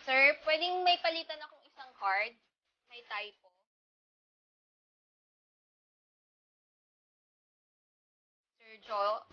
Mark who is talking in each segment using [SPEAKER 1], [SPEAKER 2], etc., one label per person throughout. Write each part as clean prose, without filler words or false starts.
[SPEAKER 1] Sir, pwedeng may palitan akong isang card? May typo. Sir Jo,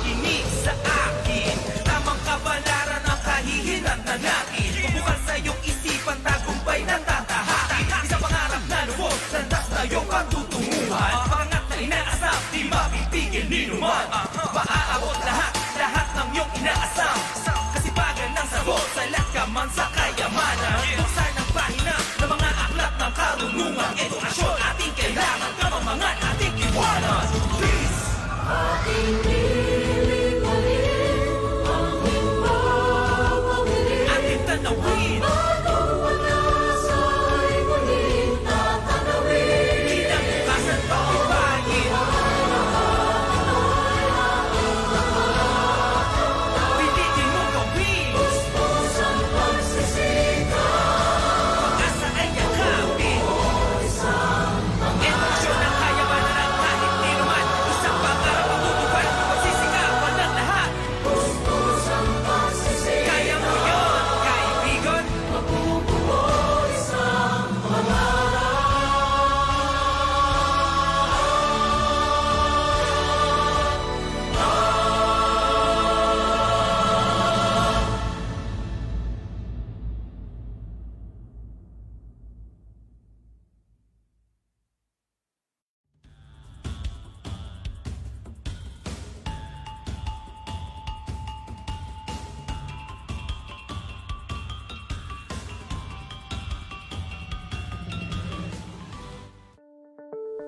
[SPEAKER 2] makinig sa akin. Tamang kabalaran ang kahihinat na natin. Tubukan sa iyong isipan, tagumpay na tatahakin. Isang pangarap na lubos, landas na iyong patutunguhan. Pangat na inaasam, di mapipigil ni numan. Maaabot lahat ng iyong inaasam. Kasipagan ng sagot, salat ka man sa kayamanan. Buksan ng pahina ng mga aklat ng karunungan. Edukasyon ating kailangan, kamamangan ating iwanan. Please! Ating lilipalin, ang himbawangin, ating tanawin. Bagong pag-asa ay muling tatanawin. Kinabukasan pag-ibayin. Pilitin mo gawin. Puspos ang pagsisikap. Pag-asa ay yakapin. Edukasyon ang kayabanan ng kahit di naman. Isang pangarap ang tutupad. Pagsisikapan ng lahat. Puspos ang pagsisikap. Kaya mo yun, kaibigan. Mabubuo isang pangarap.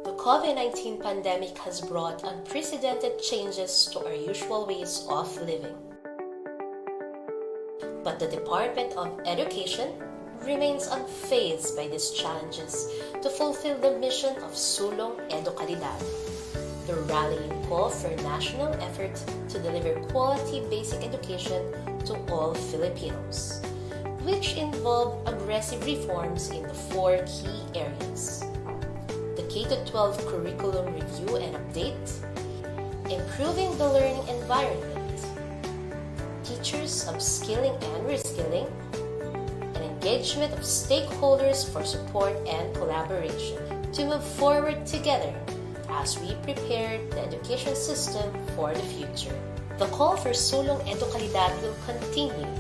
[SPEAKER 3] The COVID-19 pandemic has brought unprecedented changes to our usual ways of living. But the Department of Education remains unfazed by these challenges to fulfill the mission of Sulong Edukalidad, the rallying call for national effort to deliver quality basic education to all Filipinos, which involve aggressive reforms in the 4 key areas: the K-12 curriculum review and update, improving the learning environment, teachers upskilling and reskilling, and engagement of stakeholders for support and collaboration to move forward together as we prepare the education system for the future. The call for Sulong Edukalidad will continue,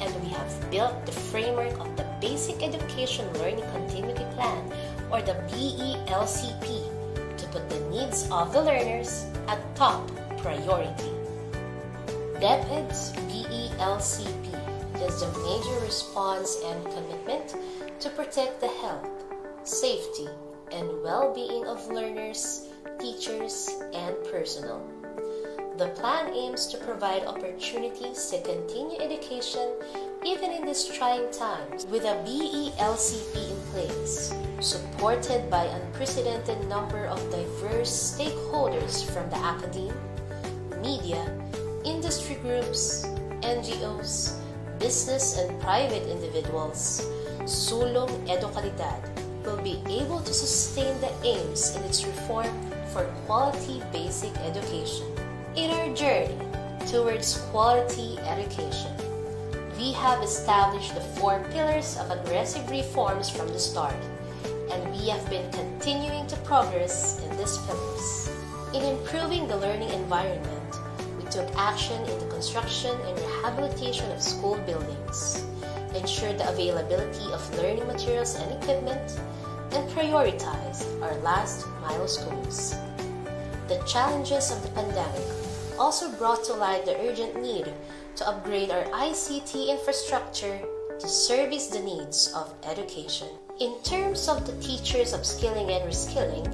[SPEAKER 3] and we have built the framework of the Basic Education Learning Continuity Plan, or the BELCP, to put the needs of the learners at top priority. DepEd's BELCP is the major response and commitment to protect the health, safety, and well-being of learners, teachers, and personnel. The plan aims to provide opportunities to continue education even in these trying times with a BELCP in place, supported by unprecedented number of diverse stakeholders from the academe, media, industry groups, NGOs, business and private individuals. Sulong Edukalidad will be able to sustain the aims in its reform for quality basic education. In our journey towards quality education, we have established the 4 pillars of aggressive reforms from the start, and we have been continuing to progress in these pillars. In improving the learning environment, we took action in the construction and rehabilitation of school buildings, ensured the availability of learning materials and equipment, and prioritized our last mile schools. The challenges of the pandemic also brought to light the urgent need to upgrade our ICT infrastructure to service the needs of education. In terms of the teachers upskilling and reskilling,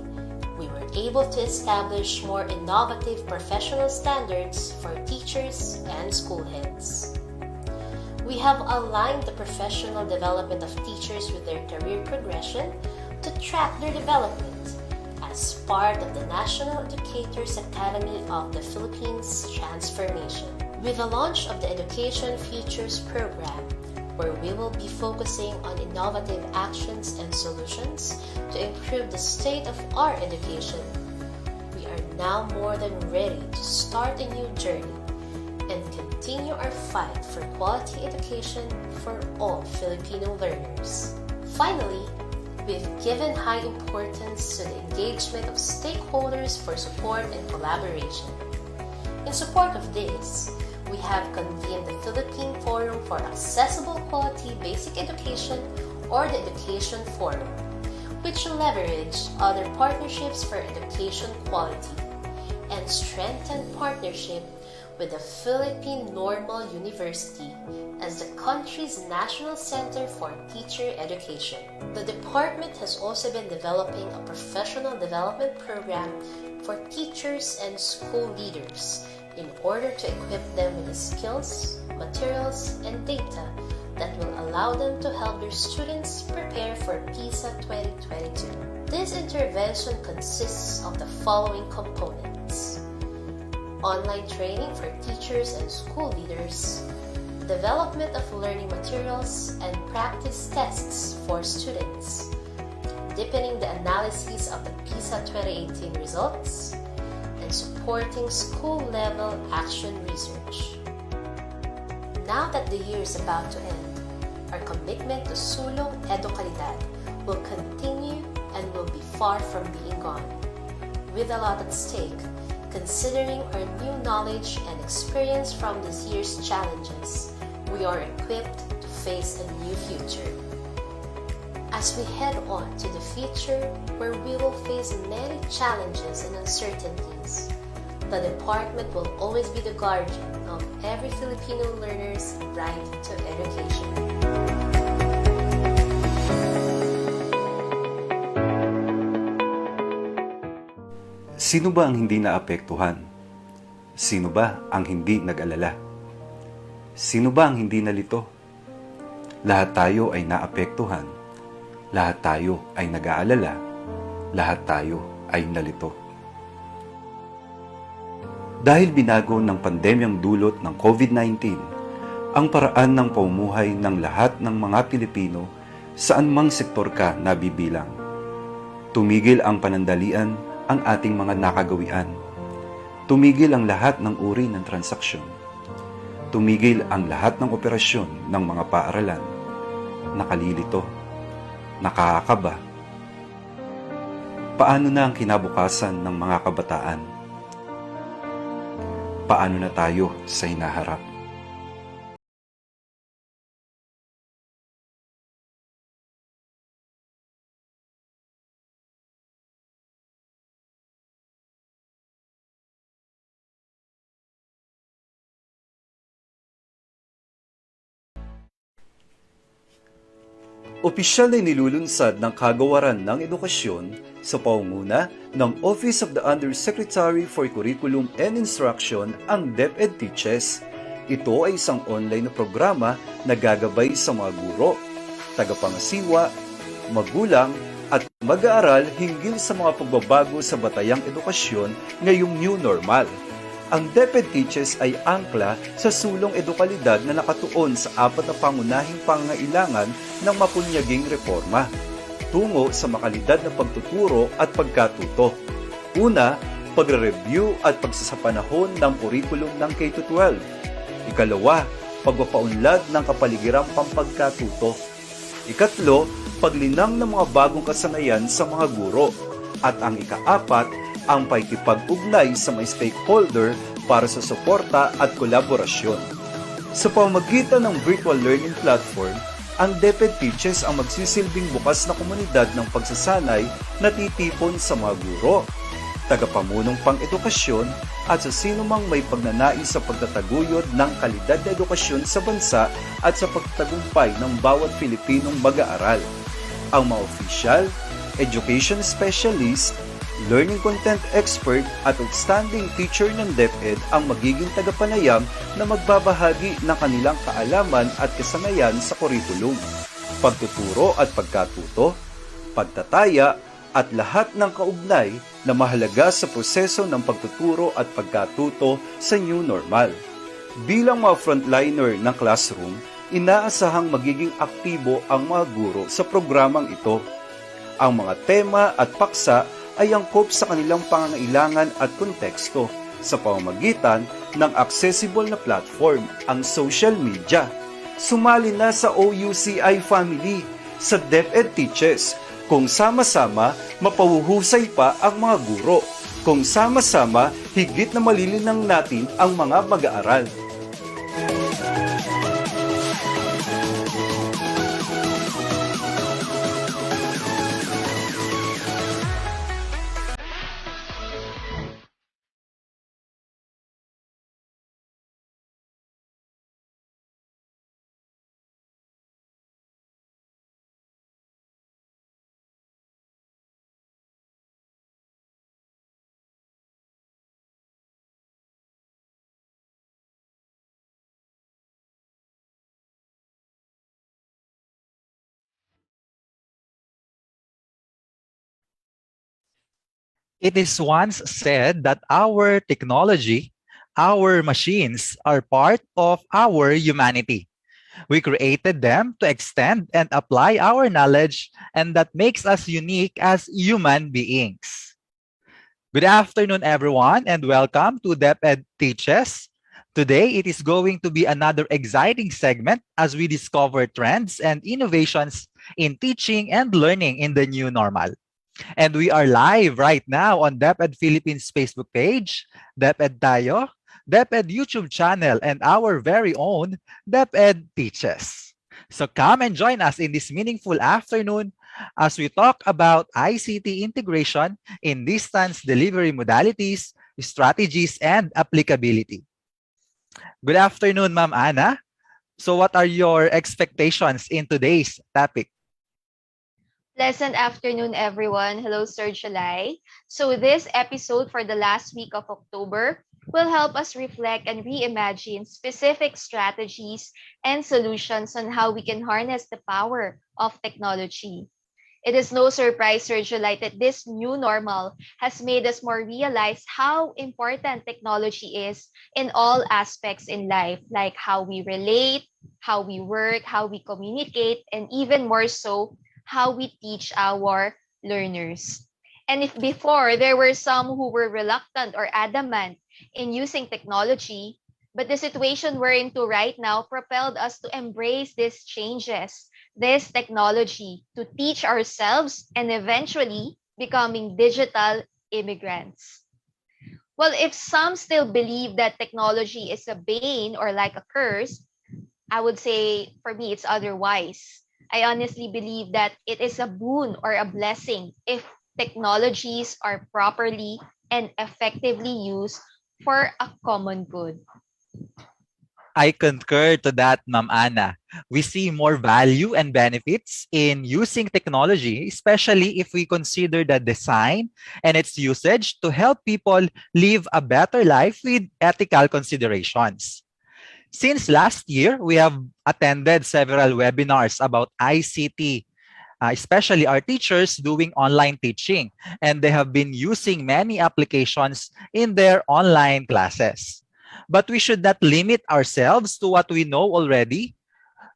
[SPEAKER 3] we were able to establish more innovative professional standards for teachers and school heads. We have aligned the professional development of teachers with their career progression to track their development as part of the National Educators Academy of the Philippines transformation. With the launch of the Education Futures program, where we will be focusing on innovative actions and solutions to improve the state of our education, we are now more than ready to start a new journey and continue our fight for quality education for all Filipino learners. Finally, we've given high importance to the engagement of stakeholders for support and collaboration. In support of this, we have convened the Philippine Forum for Accessible Quality Basic Education, or the Education Forum, which leverage other partnerships for education quality and strengthen partnership with the Philippine Normal University as the country's National Center for Teacher Education. The department has also been developing a professional development program for teachers and school leaders in order to equip them with the skills, materials, and data that will allow them to help their students prepare for PISA 2022. This intervention consists of the following components: online training for teachers and school leaders, development of learning materials and practice tests for students, deepening the analysis of the PISA 2018 results, and supporting school-level action research. Now that the year is about to end, our commitment to Sulong Edukalidad will continue and will be far from being gone. With a lot at stake, considering our new knowledge and experience from this year's challenges, we are equipped to face a new future. As we head on to the future where we will face many challenges and uncertainties, the department will always be the guardian of every Filipino learner's right to education.
[SPEAKER 4] Sino ba ang hindi naapektuhan? Sino ba ang hindi nag-alala? Sino ba ang hindi nalito? Lahat tayo ay naapektuhan. Lahat tayo ay nag-aalala. Lahat tayo ay nalito. Dahil binago ng pandemyang dulot ng COVID-19 ang paraan ng pamumuhay ng lahat ng mga Pilipino saan mang sektor ka nabibilang. Tumigil ang panandalian ang ating mga nakagawian. Tumigil ang lahat ng uri ng transaksyon. Tumigil ang lahat ng operasyon ng mga paaralan. Nakalilito. Nakakaba. Paano na ang kinabukasan ng mga kabataan? Paano na tayo sa hinaharap? Opisyal na nilulunsad ng Kagawaran ng Edukasyon sa pangunguna ng Office of the Undersecretary for Curriculum and Instruction ang DepEd Teaches. Ito ay isang online na programa na gagabay sa mga guro, tagapangasiwa, magulang at mag-aaral hinggil sa mga pagbabago sa batayang edukasyon ngayong new normal. Ang DepEd Teaches ay angkla sa sulong edukalidad na nakatuon sa 4 na pangunahing pangangailangan ng mapunyaging reforma tungo sa makalidad na pagtuturo at pagkatuto. Una, pagre-review at pagsasapanahon ng kurikulum ng K-12. Ikalawa, pagpapaunlad ng kapaligirang pampagkatuto. Ikatlo, paglinang ng mga bagong kasanayan sa mga guro. At ang ikaapat, ang pakikipag-ugnay sa mga stakeholder para sa suporta at kolaborasyon. Sa pamamagitan ng virtual learning platform, ang DepEd Teaches ang magsisilbing bukas na komunidad ng pagsasanay na titipon sa mga guro, tagapamunong pang-edukasyon at sa sino mang may pagnanais sa pagtataguyod ng kalidad na edukasyon sa bansa at sa pagtagumpay ng bawat Pilipinong mag-aaral. Ang mga opisyal, education specialist, learning content expert at outstanding teacher ng DepEd ang magiging tagapanayam na magbabahagi ng kanilang kaalaman at kasanayan sa kurikulum, pagtuturo at pagkatuto, pagtataya at lahat ng kaugnay na mahalaga sa proseso ng pagtuturo at pagkatuto sa new normal. Bilang mga frontliner ng classroom, inaasahang magiging aktibo ang mga guro sa programang ito. Ang mga tema at paksa ay angkop sa kanilang pangangailangan at konteksto sa pamamagitan ng accessible na platform, ang social media. Sumali na sa OUCI family sa DepEd Teaches kung sama-sama mapahuhusay pa ang mga guro, Kung sama-sama, higit na malilinang natin ang mga mag-aaral.
[SPEAKER 5] It is once said that our technology, our machines are part of our humanity. We created them to extend and apply our knowledge, and that makes us unique as human beings. Good afternoon, everyone, and welcome to DepEd Teaches. Today, it is going to be another exciting segment as we discover trends and innovations in teaching and learning in the new normal. And we are live right now on DepEd Philippines Facebook page, DepEd Tayo, DepEd YouTube channel, and our very own DepEd Teaches. So come and join us in this meaningful afternoon as we talk about ICT integration in distance delivery modalities, strategies, and applicability. Good afternoon, Ma'am Ana. So what are your expectations in today's topic?
[SPEAKER 1] Pleasant afternoon, everyone. Hello, Sir July. So this episode for the last week of October will help us reflect and reimagine specific strategies and solutions on how we can harness the power of technology. It is no surprise, Sir July, that this new normal has made us more realize how important technology is in all aspects in life, like how we relate, how we work, how we communicate, and even more so, how we teach our learners. And if before there were some who were reluctant or adamant in using technology, but the situation we're into right now propelled us to embrace these changes, this technology, to teach ourselves and eventually becoming digital immigrants. Well, if some still believe that technology is a bane or like a curse, I would say for me it's otherwise. I honestly believe that it is a boon or a blessing if technologies are properly and effectively used for a common good.
[SPEAKER 5] I concur to that, Ma'am Ana. We see more value and benefits in using technology, especially if we consider the design and its usage to help people live a better life with ethical considerations. Since last year, we have attended several webinars about ICT, especially our teachers doing online teaching, and they have been using many applications in their online classes. But we should not limit ourselves to what we know already.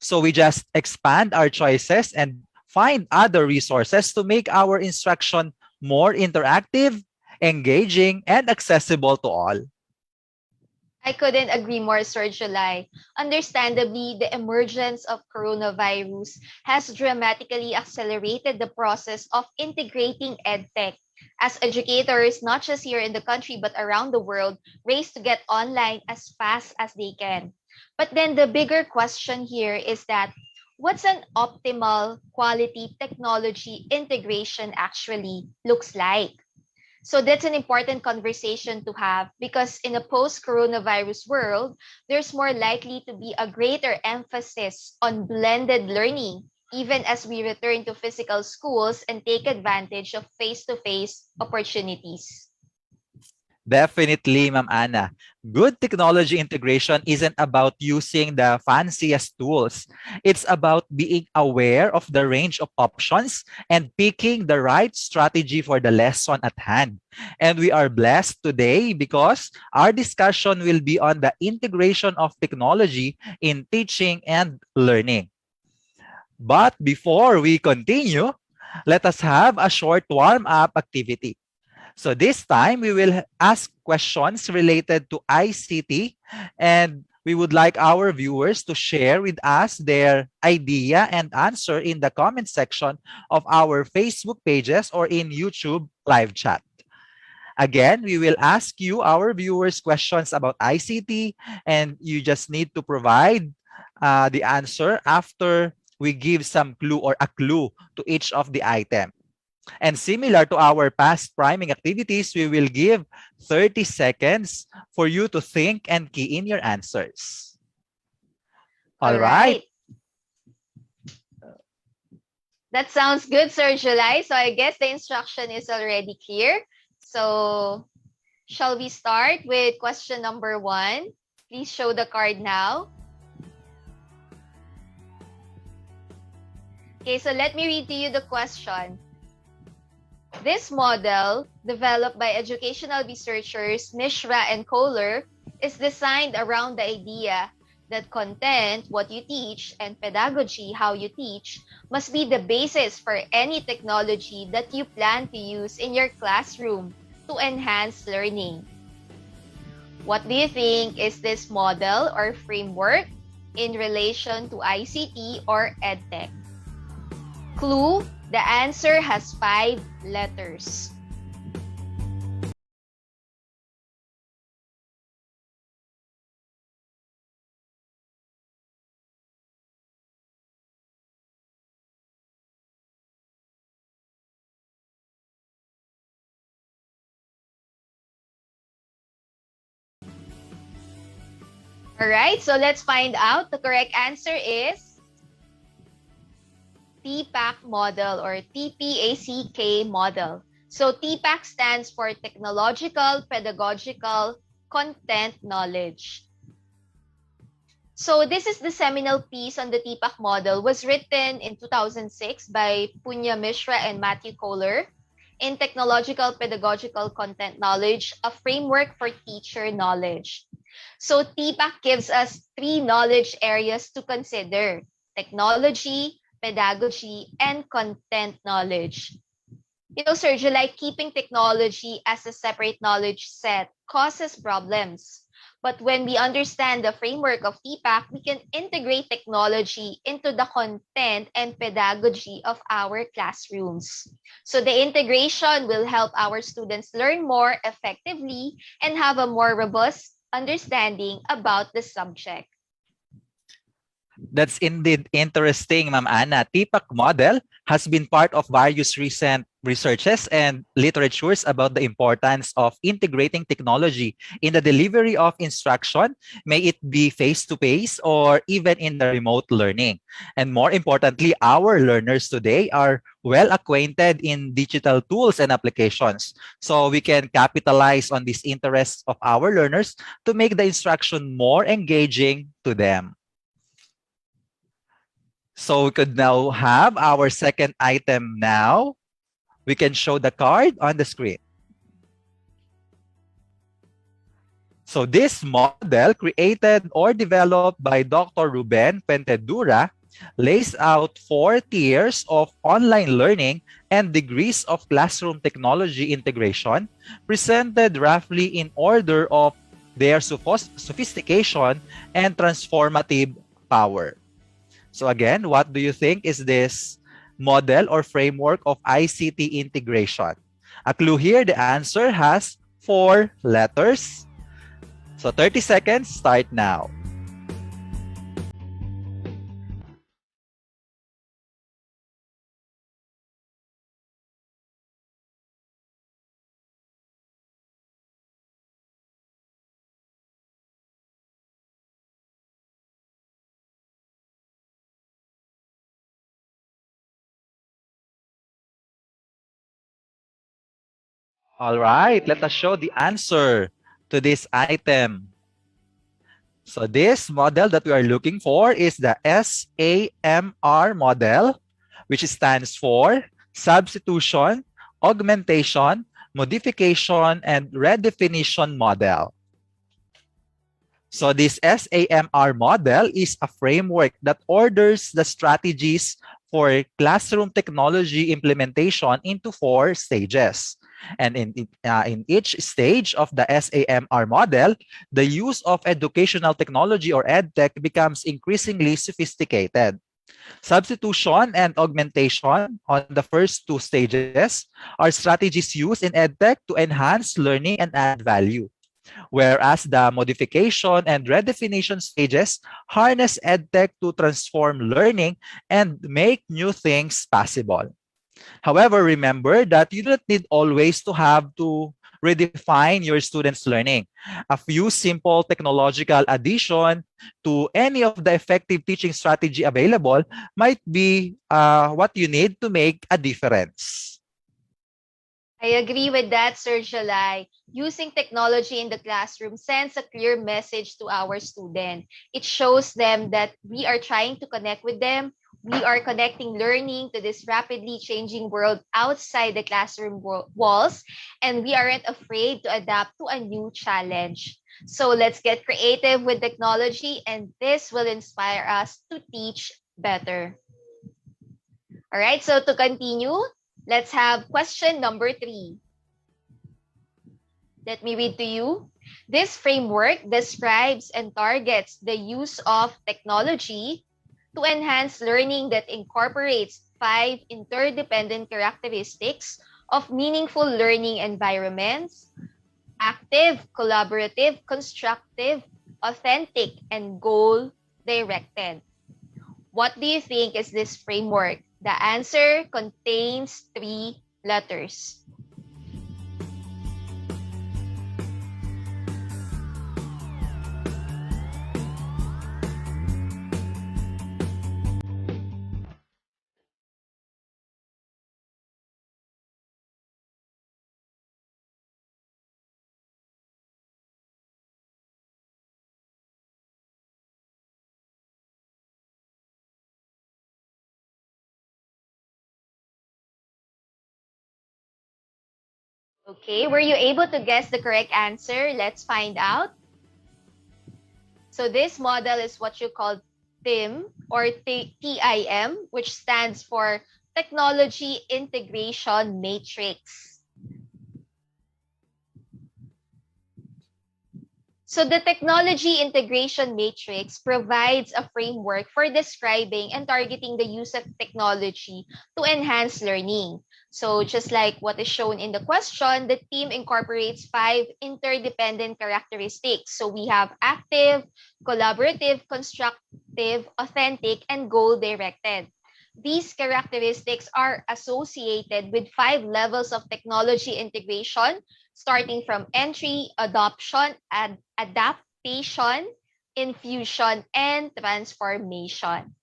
[SPEAKER 5] So we just expand our choices and find other resources to make our instruction more interactive, engaging, and accessible to all.
[SPEAKER 1] I couldn't agree more, Sir July. Understandably, the emergence of coronavirus has dramatically accelerated the process of integrating EdTech as educators, not just here in the country but around the world, race to get online as fast as they can. But then the bigger question here is that what's an optimal quality technology integration actually looks like? So that's an important conversation to have because in a post-coronavirus world, there's more likely to be a greater emphasis on blended learning, even as we return to physical schools and take advantage of face-to-face opportunities.
[SPEAKER 5] Definitely, Ma'am Ana. Good technology integration isn't about using the fanciest tools. It's about being aware of the range of options and picking the right strategy for the lesson at hand. And we are blessed today because our discussion will be on the integration of technology in teaching and learning. But before we continue, let us have a short warm-up activity. So this time, we will ask questions related to ICT, and we would like our viewers to share with us their idea and answer in the comment section of our Facebook pages or in YouTube live chat. Again, we will ask you, our viewers, questions about ICT, and you just need to provide the answer after we give some clue or a clue to each of the item. And similar to our past priming activities, we will give 30 seconds for you to think and key in your answers.
[SPEAKER 1] All
[SPEAKER 5] All right.
[SPEAKER 1] right. That sounds good, Sir July. So I guess the instruction is already clear. So shall we start with question number 1? Please show the card now. Okay, so let me read to you the question. This model, developed by educational researchers Mishra and Kohler, is designed around the idea that content, what you teach, and pedagogy, how you teach, must be the basis for any technology that you plan to use in your classroom to enhance learning. What do you think is this model or framework in relation to ICT or Edtech? Clue, the answer has 5 letters. Alright, so let's find out. The correct answer is TPAC model or TPACK model. So TPAC stands for Technological Pedagogical Content Knowledge. So this is the seminal piece on the TPAC model, was written in 2006 by Punya Mishra and Matthew Kohler in Technological Pedagogical Content Knowledge, a framework for teacher knowledge. So TPAC gives us 3 knowledge areas to consider: technology, pedagogy, and content knowledge. You know, Sir July, keeping technology as a separate knowledge set causes problems. But when we understand the framework of TPAC, we can integrate technology into the content and pedagogy of our classrooms. So the integration will help our students learn more effectively and have a more robust understanding about the subject.
[SPEAKER 5] That's indeed interesting, Ma'am Anna. TPAC model has been part of various recent researches and literatures about the importance of integrating technology in the delivery of instruction, may it be face-to-face or even in the remote learning. And more importantly, our learners today are well acquainted in digital tools and applications. So we can capitalize on these interests of our learners to make the instruction more engaging to them. So we could now have our second item now. We can show the card on the screen. So this model, created or developed by Dr. Ruben Pentedura, lays out 4 tiers of online learning and degrees of classroom technology integration, presented roughly in order of their sophistication and transformative power. So again, what do you think is this model or framework of ICT integration? A clue here, the answer has 4 letters. So 30 seconds, start now. All right, let us show the answer to this item. So this model that we are looking for is the SAMR model, which stands for Substitution, Augmentation, Modification, and Redefinition model. So this SAMR model is a framework that orders the strategies for classroom technology implementation into 4 stages. And in each stage of the SAMR model, the use of educational technology or EdTech becomes increasingly sophisticated. Substitution and augmentation on the first two stages are strategies used in EdTech to enhance learning and add value, whereas the modification and redefinition stages harness EdTech to transform learning and make new things possible. However, remember that you don't need always to have to redefine your students' learning. A few simple technological addition to any of the effective teaching strategy available might be what you need to make a difference.
[SPEAKER 1] I agree with that, Sir Jalai. Using technology in the classroom sends a clear message to our student. It shows them that we are trying to connect with them. We are connecting learning to this rapidly changing world outside the classroom walls, and we aren't afraid to adapt to a new challenge. So let's get creative with technology, and this will inspire us to teach better. All right, so to continue, let's have question number 3. Let me read to you. This framework describes and targets the use of technology to enhance learning that incorporates 5 interdependent characteristics of meaningful learning environments: active, collaborative, constructive, authentic, and goal-directed. What do you think is this framework? The answer contains 3 letters. Okay, were you able to guess the correct answer? Let's find out. So this model is what you call TIM or TIM, which stands for Technology Integration Matrix. So the Technology Integration Matrix provides a framework for describing and targeting the use of technology to enhance learning. So just like what is shown in the question, the team incorporates 5 interdependent characteristics. So we have active, collaborative, constructive, authentic, and goal-directed. These characteristics are associated with 5 levels of technology integration, starting from entry, adoption, adaptation, infusion, and transformation.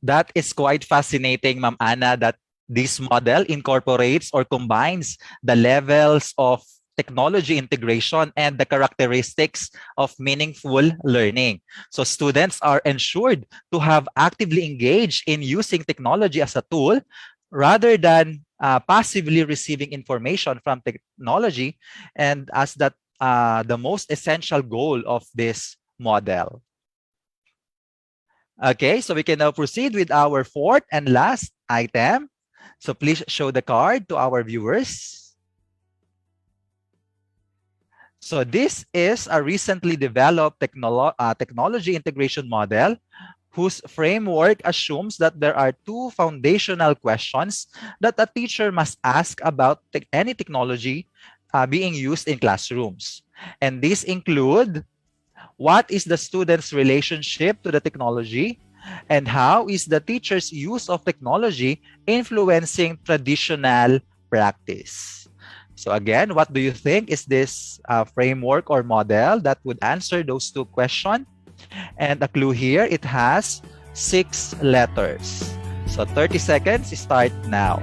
[SPEAKER 5] That is quite fascinating, Ma'am Ana, that this model incorporates or combines the levels of technology integration and the characteristics of meaningful learning. So students are ensured to have actively engaged in using technology as a tool rather than passively receiving information from technology, and as that the most essential goal of this model. Okay, so we can now proceed with our fourth and last item. So please show the card to our viewers. So this is a recently developed technology integration model whose framework assumes that there are 2 foundational questions that a teacher must ask about any technology being used in classrooms. And these include: what is the student's relationship to the technology? And how is the teacher's use of technology influencing traditional practice? So again, what do you think is this framework or model that would answer those 2 questions? And a clue here, it has 6 letters. So 30 seconds start now.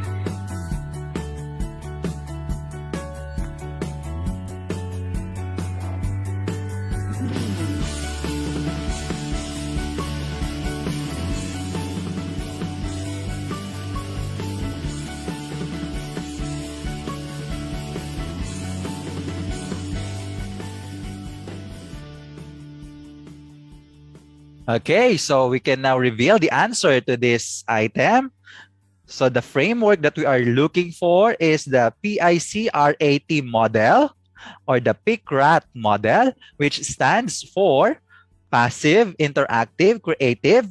[SPEAKER 5] Okay, so we can now reveal the answer to this item. So the framework that we are looking for is the PICRAT model or the PICRAT model, which stands for Passive, Interactive, Creative,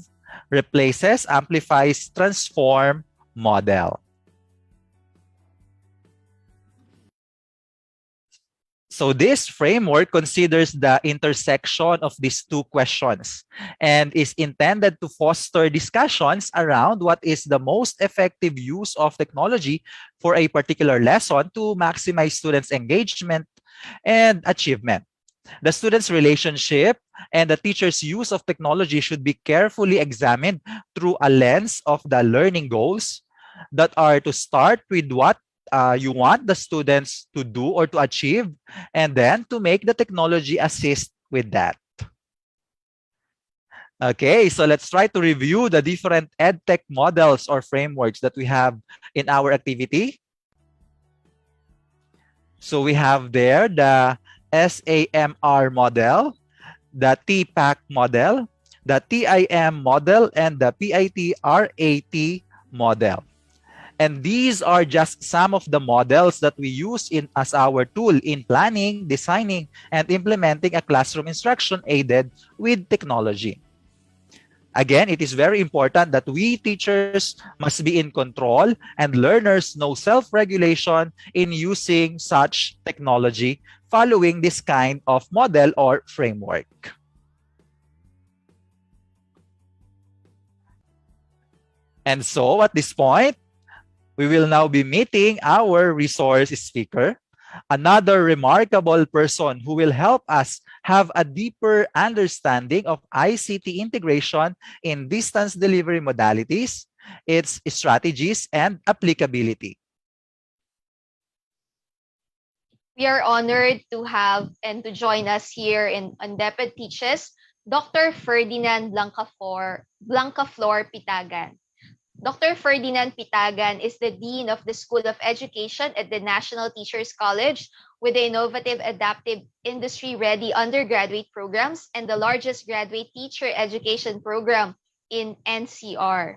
[SPEAKER 5] replaces, amplifies, transform model. So this framework considers the intersection of these two questions and is intended to foster discussions around what is the most effective use of technology for a particular lesson to maximize students' engagement and achievement. The student's relationship and the teacher's use of technology should be carefully examined through a lens of the learning goals that are to start with what you want the students to do or to achieve, and then to make the technology assist with that. Okay, so let's try to review the different EdTech models or frameworks that we have in our activity. So we have there the SAMR model, the TPAC model, the TIM model, and the PITRAT model. And these are just some of the models that we use as our tool in planning, designing, and implementing a classroom instruction aided with technology. Again, it is very important that we teachers must be in control and learners know self-regulation in using such technology following this kind of model or framework. And so at this point, we will now be meeting our resource speaker, another remarkable person who will help us have a deeper understanding of ICT integration in distance delivery modalities, its strategies, and applicability.
[SPEAKER 1] We are honored to have and to join us here on DepEd Teaches, Dr. Ferdinand Blancaflor Pitagan. Dr. Ferdinand Pitagan is the Dean of the School of Education at the National Teachers College with the innovative, adaptive, industry-ready undergraduate programs and the largest graduate teacher education program in NCR.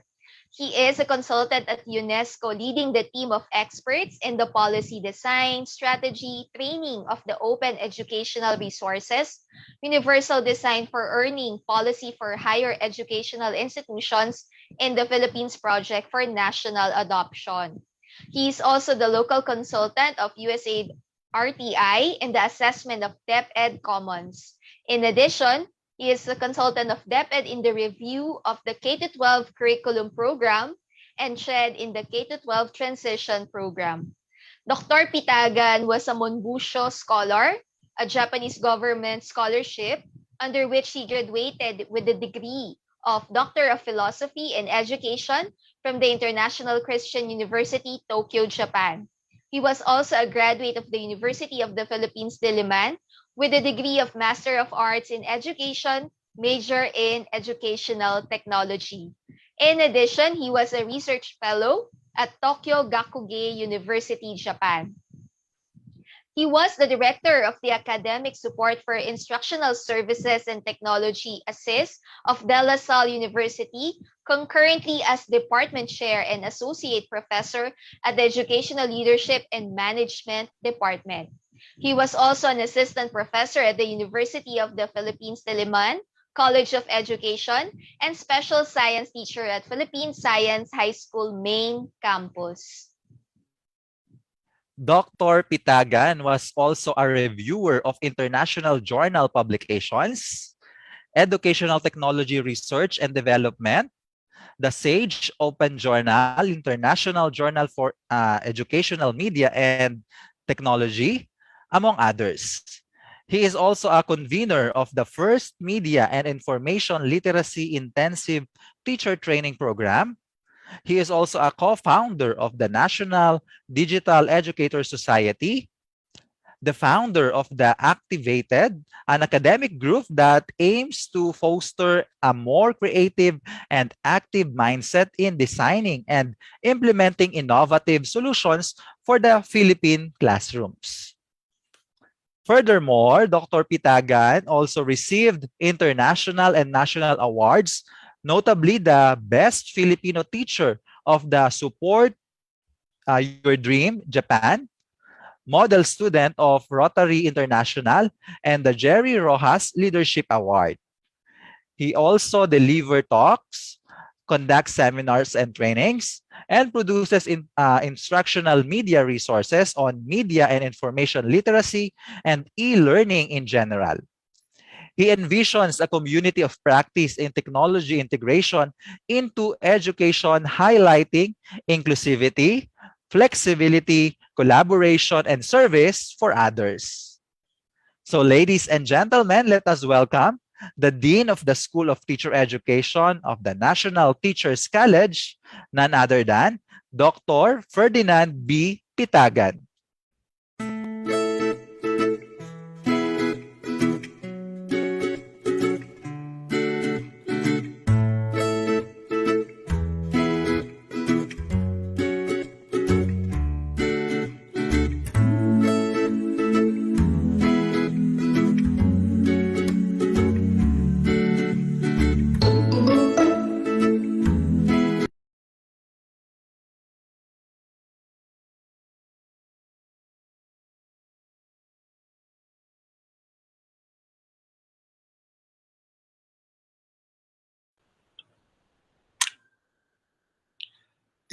[SPEAKER 1] He is a consultant at UNESCO, leading the team of experts in the policy design, strategy, training of the open educational resources, universal design for earning, policy for higher educational institutions in the Philippines project for national adoption. He is also the local consultant of USAID RTI in the assessment of DepEd Commons. In addition, he is a consultant of DepEd in the review of the K-12 curriculum program and CHED in the K-12 transition program. Dr. Pitagan was a Monbusho Scholar, a Japanese government scholarship under which he graduated with the degree of Doctor of Philosophy and Education from the International Christian University, Tokyo, Japan. He was also a graduate of the University of the Philippines, Diliman, with a degree of Master of Arts in Education, major in Educational Technology. In addition, he was a research fellow at Tokyo Gakugei University, Japan. He was the director of the Academic Support for Instructional Services and Technology ASIS of De La Salle University, concurrently as Department Chair and Associate Professor at the Educational Leadership and Management Department. He was also an assistant professor at the University of the Philippines, Diliman, College of Education, and special science teacher at Philippine Science High School main campus.
[SPEAKER 5] Dr. Pitagan was also a reviewer of international journal publications, educational technology research and development, the SAGE Open Journal, International Journal for Educational Media and Technology, among others. He is also a convener of the first Media and Information Literacy Intensive Teacher Training Program. He is also a co-founder of the National Digital Educator Society, the founder of the Activated, an academic group that aims to foster a more creative and active mindset in designing and implementing innovative solutions for the Philippine classrooms. Furthermore, Dr. Pitagan also received international and national awards, notably the Best Filipino Teacher of the Support Your Dream, Japan, Model Student of Rotary International, and the Jerry Rojas Leadership Award. He also delivered talks conducts seminars and trainings, and produces instructional media resources on media and information literacy and e-learning in general. He envisions a community of practice in technology integration into education, highlighting inclusivity, flexibility, collaboration, and service for others. So, ladies and gentlemen, let us welcome the Dean of the School of Teacher Education of the National Teachers College, none other than Dr. Ferdinand B. Pitagan.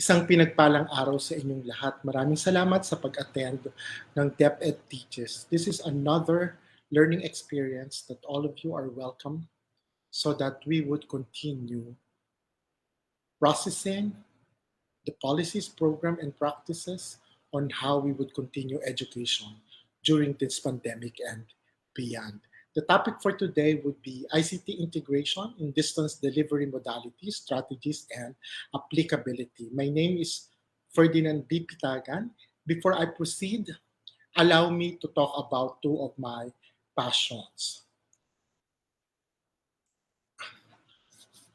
[SPEAKER 6] Isang pinagpalang araw sa inyong lahat. Maraming salamat sa pag-attend ng DepEd Teaches. This is another learning experience that all of you are welcome so that we would continue processing the policies, program, and practices on how we would continue education during this pandemic and beyond. The topic for today would be ICT integration in distance delivery modalities, strategies, and applicability. My name is Ferdinand B. Pitagan. Before I proceed, allow me to talk about two of my passions.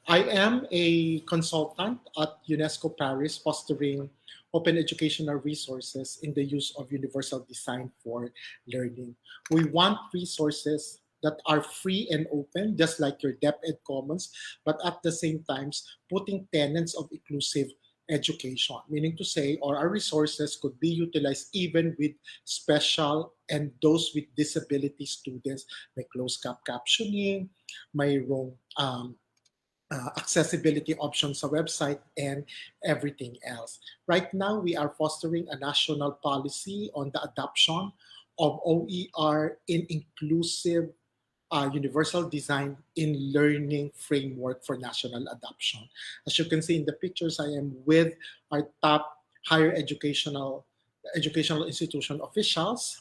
[SPEAKER 6] I am a consultant at UNESCO Paris, fostering open educational resources in the use of universal design for learning. We want resources that are free and open, just like your DepEd Commons, but at the same time, putting tenets of inclusive education, meaning to say, or our resources could be utilized even with special and those with disability students, may closed captioning, mayroong accessibility options sa website, and everything else. Right now, we are fostering a national policy on the adoption of OER in inclusive universal design in learning framework for national adoption. As you can see in the pictures, I am with our top higher educational institution officials.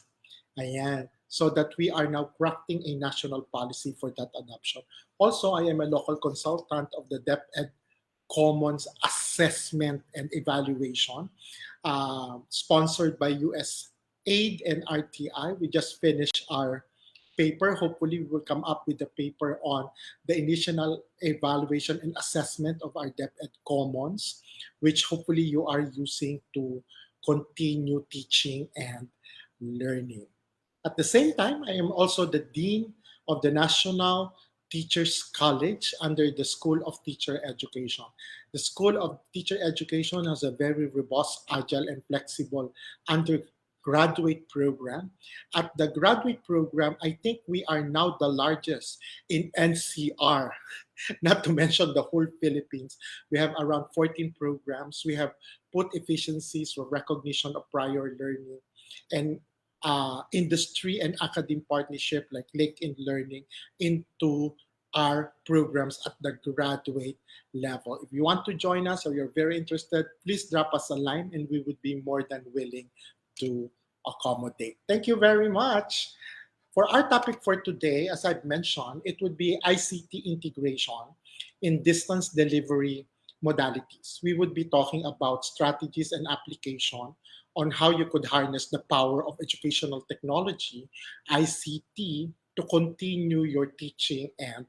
[SPEAKER 6] Ayan. So that we are now crafting a national policy for that adoption. Also, I am a local consultant of the DepEd Commons Assessment and Evaluation, sponsored by USAID and RTI. We just finished our paper. Hopefully, we will come up with a paper on the initial evaluation and assessment of our DepEd Commons, which hopefully you are using to continue teaching and learning. At the same time, I am also the Dean of the National Teachers College under the School of Teacher Education. The School of Teacher Education has a very robust, agile, and flexible undergraduate program. At the graduate program, I think we are now the largest in NCR, not to mention the whole Philippines. We have around 14 programs. We have put efficiencies for recognition of prior learning and industry and academic partnership like LinkedIn Learning into our programs at the graduate level. If you want to join us or you're very interested, please drop us a line and we would be more than willing to accommodate. Thank you very much. For our topic for today, as I've mentioned, it would be ICT integration in distance delivery modalities. We would be talking about strategies and application on how you could harness the power of educational technology, ICT, to continue your teaching and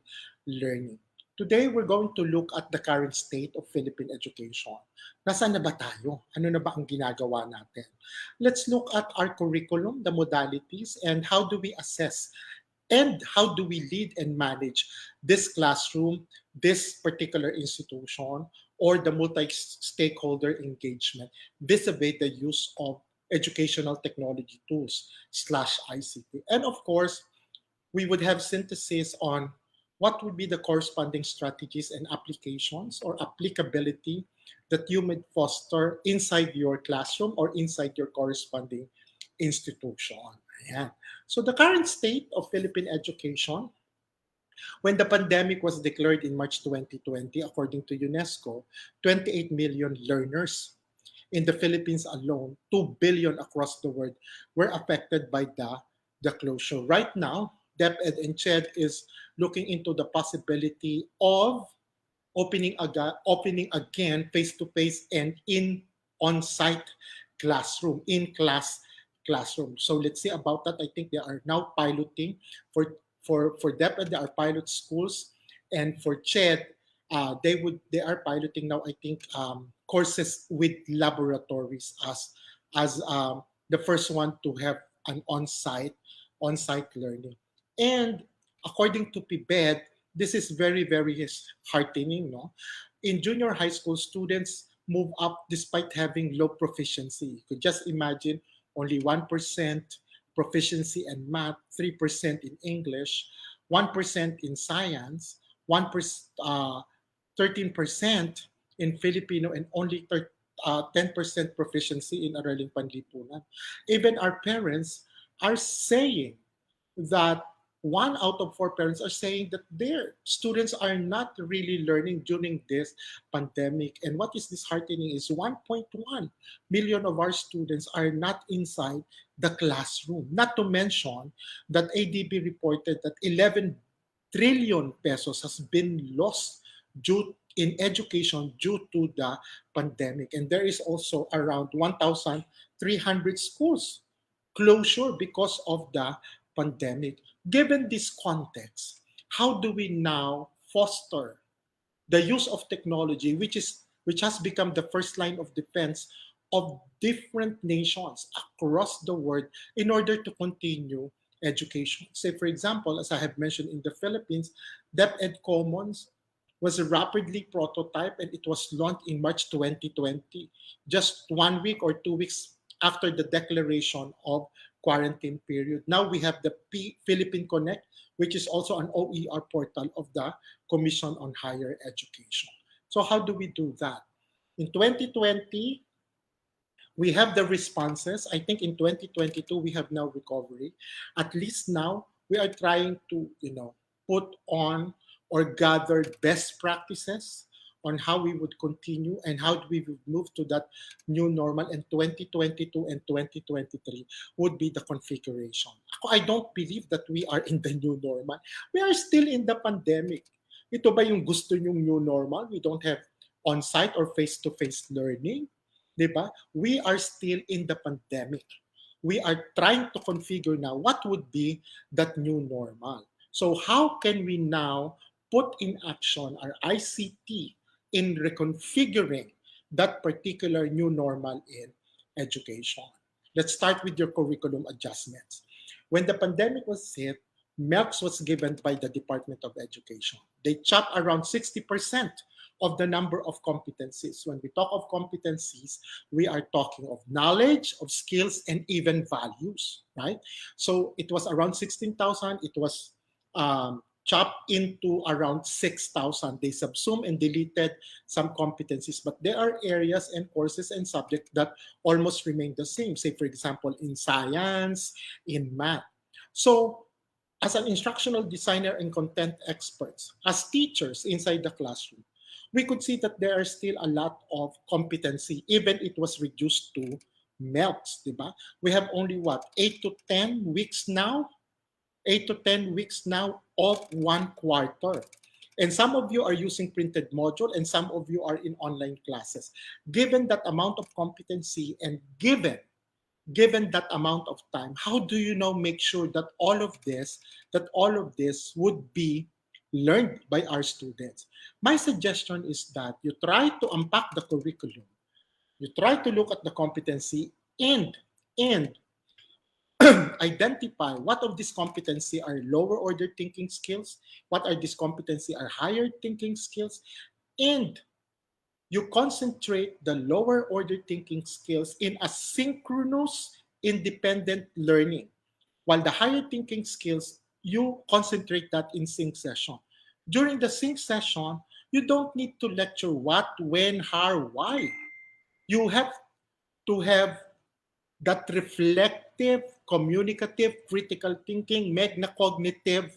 [SPEAKER 6] learning. Today, we're going to look at the current state of Philippine education. Nasaan na ba tayo? Ano na ba ang ginagawa natin? Let's look at our curriculum, the modalities, and how do we assess and how do we lead and manage this classroom, this particular institution, or the multi-stakeholder engagement vis-a-vis the use of educational technology tools / ICT. And of course, we would have synthesis on what would be the corresponding strategies and applications or applicability that you might foster inside your classroom or inside your corresponding institution. Ayan. So the current state of Philippine education, when the pandemic was declared in March 2020, according to UNESCO, 28 million learners in the Philippines alone, 2 billion across the world were affected by the closure. Right now, DepEd and CHED is looking into the possibility of opening again face-to-face and in on-site classroom, in-class classroom. So let's see about that. I think they are now piloting for DepEd, there are pilot schools, and for CHED, they are piloting now. I think courses with laboratories as the first one to have an on-site learning. And according to PIBED, this is very heartening. No, in junior high school, students move up despite having low proficiency. You could just imagine only 1% proficiency in math, 3% in English, 1% in science, 1%, 13% in Filipino, and only 10% proficiency in Araling Panlipunan. Even our parents are saying that 1 out of 4 parents are saying that their students are not really learning during this pandemic. And what is disheartening is 1.1 million of our students are not inside the classroom. Not to mention that ADB reported that 11 trillion pesos has been lost due in education due to the pandemic. And there is also around 1,300 schools closure because of the pandemic. Given this context, how do we now foster the use of technology, which has become the first line of defense of different nations across the world in order to continue education? Say, for example, as I have mentioned in the Philippines, DepEd Commons was rapidly prototyped and it was launched in March 2020, just 1 week or 2 weeks after the declaration of quarantine period. Now we have the Philippine Connect, which is also an OER portal of the Commission on Higher Education. So how do we do that? In 2020, we have the responses. I think in 2022, we have now recovery. At least now, we are trying to, put on or gather best practices on how we would continue and how we would move to that new normal, and 2022 and 2023 would be the configuration. I don't believe that we are in the new normal. We are still in the pandemic. Ito ba yung gusto nyong new normal? We don't have on-site or face-to-face learning. Diba? We are still in the pandemic. We are trying to configure now what would be that new normal. So how can we now put in action our ICT in reconfiguring that particular new normal in education? Let's start with your curriculum adjustments. When the pandemic was hit, MELCs was given by the Department of Education. They chopped around 60% of the number of competencies. When we talk of competencies, we are talking of knowledge, of skills, and even values, right? So it was around 16,000. It was chopped into around 6,000. They subsumed and deleted some competencies, but there are areas and courses and subjects that almost remain the same. Say, for example, in science, in math. So as an instructional designer and content experts, as teachers inside the classroom, we could see that there are still a lot of competency, even it was reduced to MELCs, diba? We have only 8 to 10 weeks now 8 to 10 weeks now of 1 quarter. And some of you are using printed module and some of you are in online classes. Given that amount of competency and given that amount of time, how do you now make sure that all of this would be learned by our students? My suggestion is that you try to unpack the curriculum. You try to look at the competency and identify what of this competency are lower order thinking skills, what are these competency are higher thinking skills, and you concentrate the lower order thinking skills in asynchronous independent learning, while the higher thinking skills, you concentrate that in sync session. During the sync session, you don't need to lecture what, when, how, why. You have to have that reflective, communicative, critical thinking, metacognitive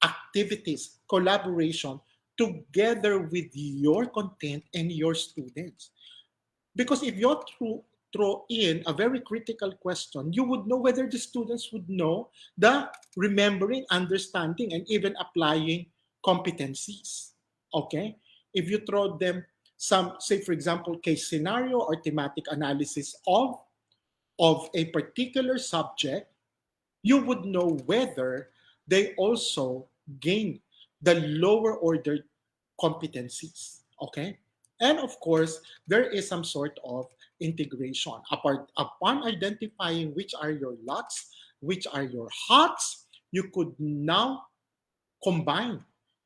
[SPEAKER 6] activities, collaboration together with your content and your students. Because if you throw in a very critical question, you would know whether the students would know the remembering, understanding, and even applying competencies. Okay? If you throw them some, say, for example, case scenario or thematic analysis of a particular subject, you would know whether they also gain the lower order competencies. Okay? And of course, there is some sort of integration. Upon identifying which are your lots, which are your hots, you could now combine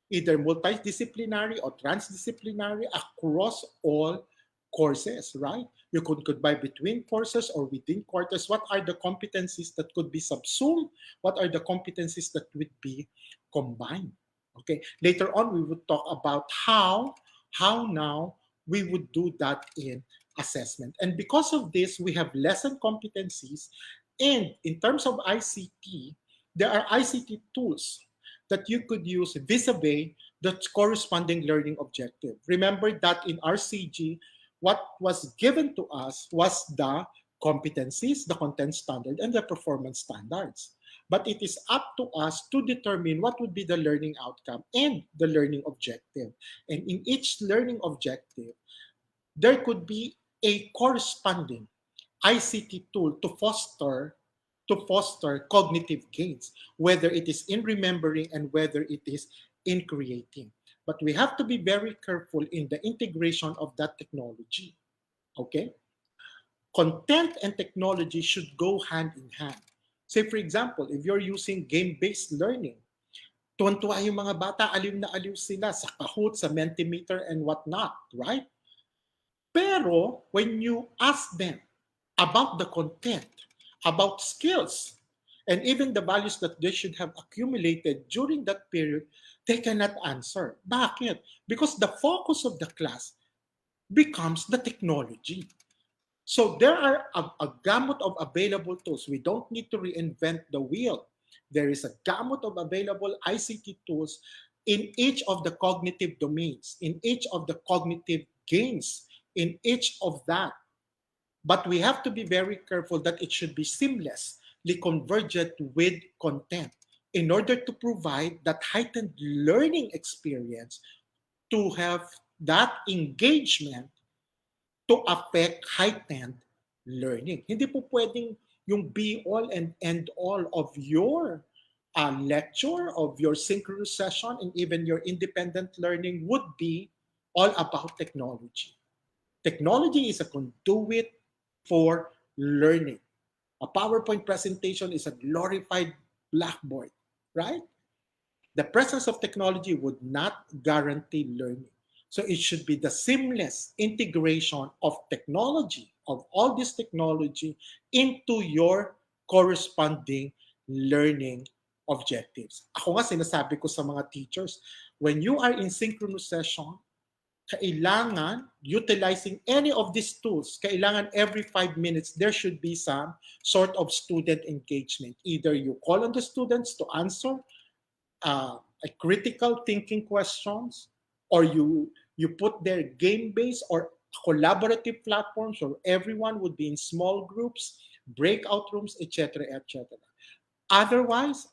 [SPEAKER 6] either multidisciplinary or transdisciplinary across all courses, right? You could combine between courses or within courses. What are the competencies that could be subsumed? What are the competencies that would be combined? Okay. Later on, we would talk about how now we would do that in assessment. And because of this, we have lesson competencies. And in terms of ICT, there are ICT tools that you could use vis-a-vis the corresponding learning objective. Remember that in RCG, what was given to us was the competencies, the content standard, and the performance standards. But it is up to us to determine what would be the learning outcome and the learning objective. And in each learning objective, there could be a corresponding ICT tool to foster cognitive gains, whether it is in remembering and whether it is in creating. But we have to be very careful in the integration of that technology. Okay? Content and technology should go hand in hand. Say, for example, if you're using game-based learning, tuwan-tuwa yung mga bata, aliw na aliw sila sa Kahoot, sa Mentimeter, and whatnot, right? Pero when you ask them about the content, about skills, and even the values that they should have accumulated during that period, they cannot answer. Bakit? Because the focus of the class becomes the technology. So there are a gamut of available tools. We don't need to reinvent the wheel. There is a gamut of available ICT tools in each of the cognitive domains, in each of the cognitive gains, in each of that. But we have to be very careful that it should be seamlessly convergent with content in order to provide that heightened learning experience, to have that engagement to affect heightened learning. Hindi po pwedeng yung be all and end all of your lecture, of your synchronous session, and even your independent learning would be all about technology. Technology is a conduit for learning. A PowerPoint presentation is a glorified blackboard, right? The presence of technology would not guarantee learning. So it should be the seamless integration of technology, of all this technology, into your corresponding learning objectives. Ako nga sinasabi ko sa mga teachers, when you are in synchronous session, kailangan utilizing any of these tools, kailangan every 5 minutes, there should be some sort of student engagement. Either you call on the students to answer a critical thinking questions, or you put their game-based or collaborative platforms where everyone would be in small groups, breakout rooms, etc., etc. Otherwise,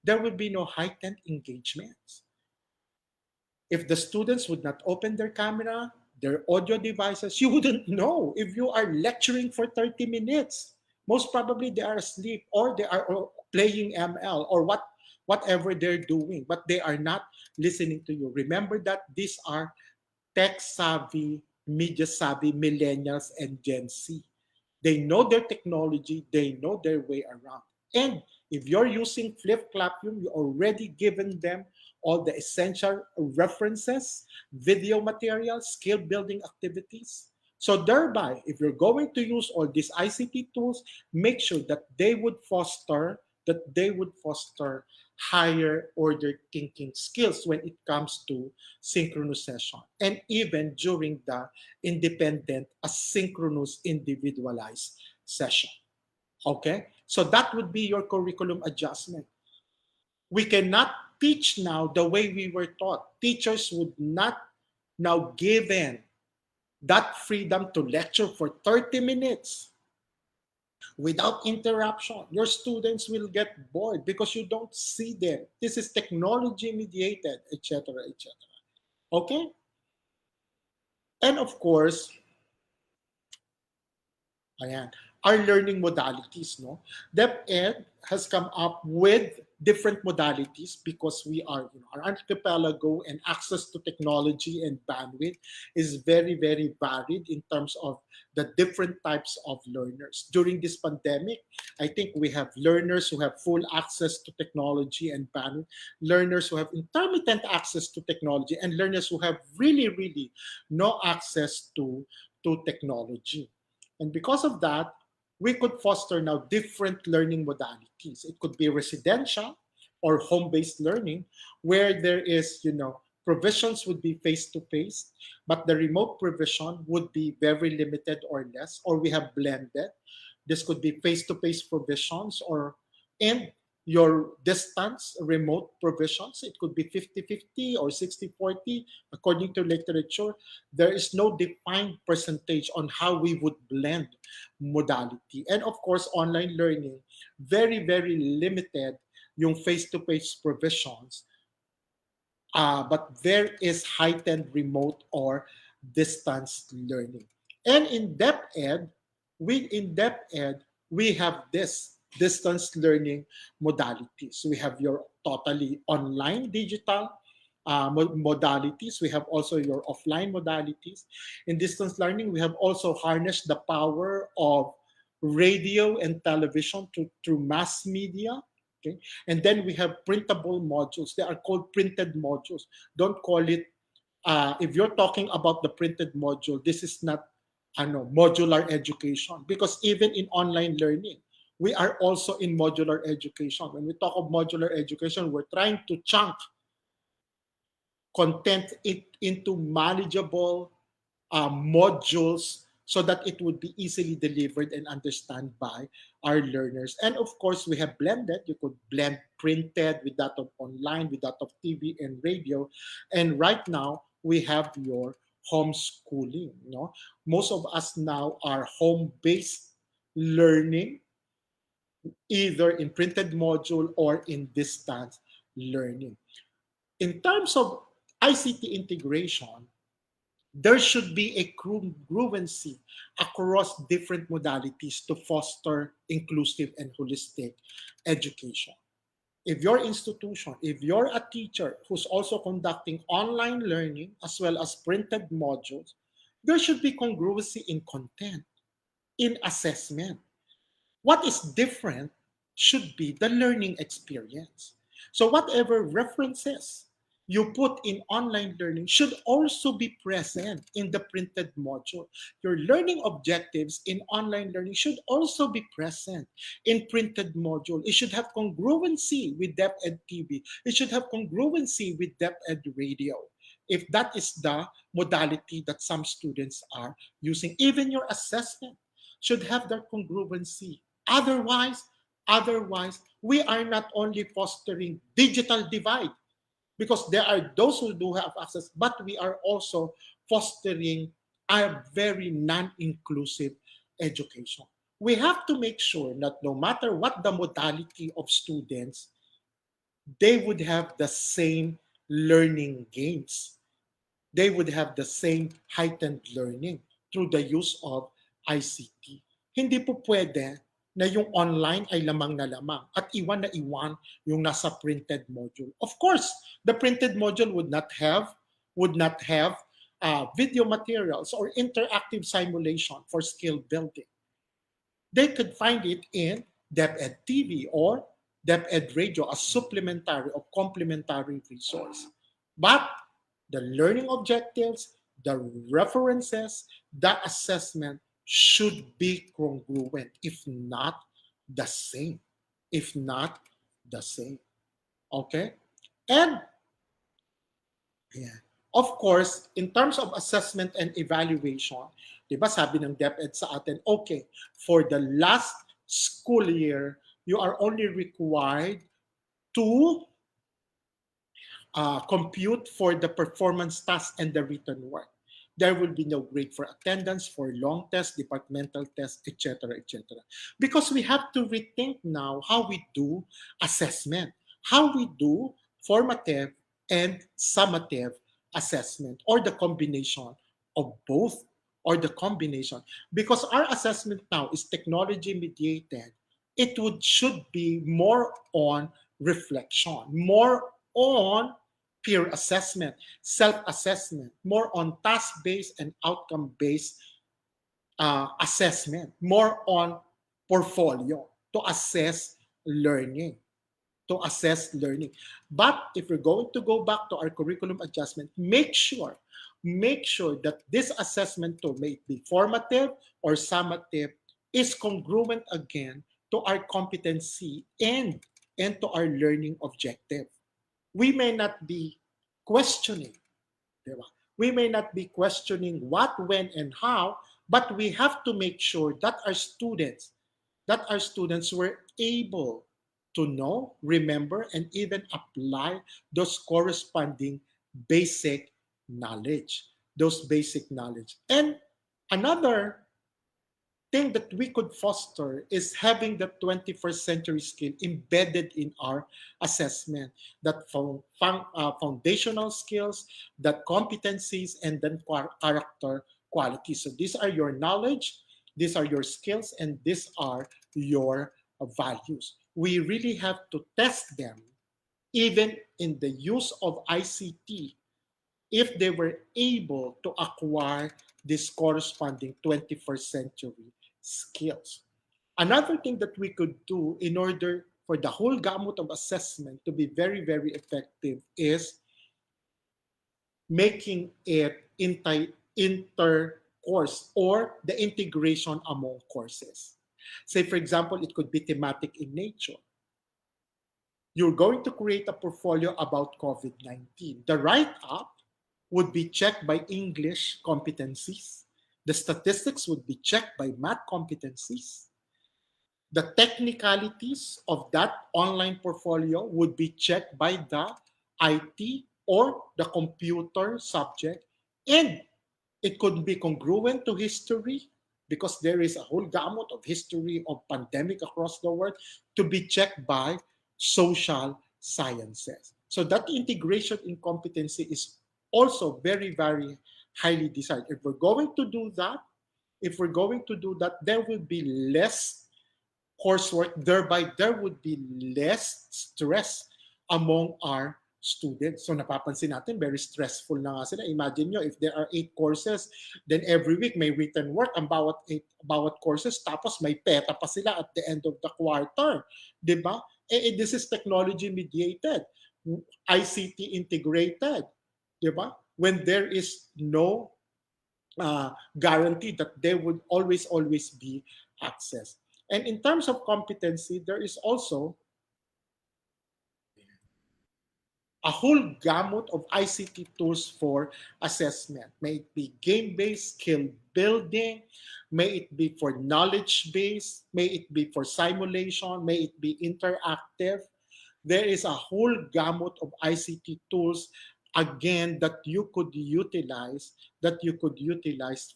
[SPEAKER 6] there will be no heightened engagements. If the students would not open their camera, their audio devices, you wouldn't know if you are lecturing for 30 minutes. Most probably they are asleep, or they are playing ML, or whatever they're doing, but they are not listening to you. Remember that these are tech-savvy, media-savvy millennials and Gen Z. They know their technology, they know their way around. And if you're using Flip Classroom, you already given them all the essential references, video materials, skill building activities. So thereby, if you're going to use all these ICT tools, make sure that they would foster higher order thinking skills when it comes to synchronous session and even during the independent asynchronous individualized session. Okay? So that would be your curriculum adjustment. We cannot teach now the way we were taught. Teachers would not now given that freedom to lecture for 30 minutes without interruption. Your students will get bored because you don't see them. This is technology mediated, etc., etc. Okay? And of course, ayan, our learning modalities, no? DepEd has come up with different modalities because we are, our archipelago and access to technology and bandwidth is very, very varied in terms of the different types of learners. During this pandemic, I think we have learners who have full access to technology and bandwidth, learners who have intermittent access to technology, and learners who have really, really no access to technology. And because of that, we could foster now different learning modalities. It could be residential or home-based learning, where there is, provisions would be face-to-face, but the remote provision would be very limited or less, or we have blended. This could be face-to-face provisions or and your distance remote provisions. It could be 50-50 or 60-40 according to literature. There is no defined percentage on how we would blend modality. And of course, online learning, very, very limited yung face-to-face provisions. But there is heightened remote or distance learning. And in DepEd, we have this distance learning modalities. We have your totally online digital modalities. We have also your offline modalities. In distance learning, we have also harnessed the power of radio and television through mass media. Okay? And then we have printable modules. They are called printed modules. Don't call it, if you're talking about the printed module, this is not modular education, because even in online learning, we are also in modular education. When we talk of modular education, we're trying to chunk content it into manageable modules so that it would be easily delivered and understood by our learners. And of course, we have blended. You could blend printed with that of online, with that of TV and radio. And right now, we have your homeschooling. Most of us now are home-based learning, either in printed module or in distance learning. In terms of ICT integration, there should be a congruency across different modalities to foster inclusive and holistic education. If your institution, if you're a teacher who's also conducting online learning as well as printed modules, there should be congruency in content, in assessment. What is different should be the learning experience. So whatever references you put in online learning should also be present in the printed module. Your learning objectives in online learning should also be present in printed module. It should have congruency with DepEd TV. It should have congruency with DepEd Radio. If that is the modality that some students are using, even your assessment should have that congruency. Otherwise, we are not only fostering digital divide, because there are those who do have access, but we are also fostering a very non-inclusive education. We have to make sure that no matter what the modality of students, they would have the same learning gains. They would have the same heightened learning through the use of ICT. Hindi po pwede na yung online ay lamang na lamang at iwan na iwan yung nasa printed module. Of course, the printed module would not have video materials or interactive simulation for skill building. They could find it in DepEd TV or DepEd Radio as supplementary or complementary resource. But the learning objectives, the references, the assessment should be congruent, if not the same. If not the same. Okay? And yeah. Of course, in terms of assessment and evaluation, di ba sabi ng DepEd sa atin, okay, for the last school year, you are only required to compute for the performance task and the written work. There will be no grade for attendance, for long tests, departmental tests, etc., etc. Because we have to rethink now how we do assessment, how we do formative and summative assessment, or the combination of both, or the combination. Because our assessment now is technology mediated, it should be more on reflection, more on peer assessment, self-assessment, more on task-based and outcome-based assessment, more on portfolio to assess learning, to assess learning. But if we're going to go back to our curriculum adjustment, make sure that this assessment tool, may it be formative or summative, is congruent again to our competency and to our learning objective. We may not be questioning, diba? We may not be questioning what, when, and how, but we have to make sure that our students were able to know, remember, and even apply those corresponding basic knowledge, And another thing that we could foster is having the 21st century skill embedded in our assessment, that foundational skills, that competencies, and then character qualities. So these are your knowledge, these are your skills, and these are your values. We really have to test them even in the use of ICT if they were able to acquire this corresponding 21st century skills. Another thing that we could do in order for the whole gamut of assessment to be very, very effective is making it inter-course, or the integration among courses. Say, for example, it could be thematic in nature. You're going to create a portfolio about COVID-19. The write-up would be checked by English competencies. The statistics would be checked by math competencies. The technicalities of that online portfolio would be checked by the IT or the computer subject. And it could be congruent to history, because there is a whole gamut of history of pandemic across the world, to be checked by social sciences. So that integration in competency is also very, very highly desired. If we're going to do that, there will be less coursework, thereby there would be less stress among our students. So napapansin natin, very stressful na nga sila. Imagine nyo, if there are 8 courses, then every week may written work ang bawat courses, tapos may PETA pa sila at the end of the quarter. Diba? This is technology mediated, ICT integrated. Diba? When there is no guarantee that there would always be access. And in terms of competency, there is also a whole gamut of ICT tools for assessment. May it be game-based, skill building, may it be for knowledge-based, may it be for simulation, may it be interactive. There is a whole gamut of ICT tools, again, that you could utilize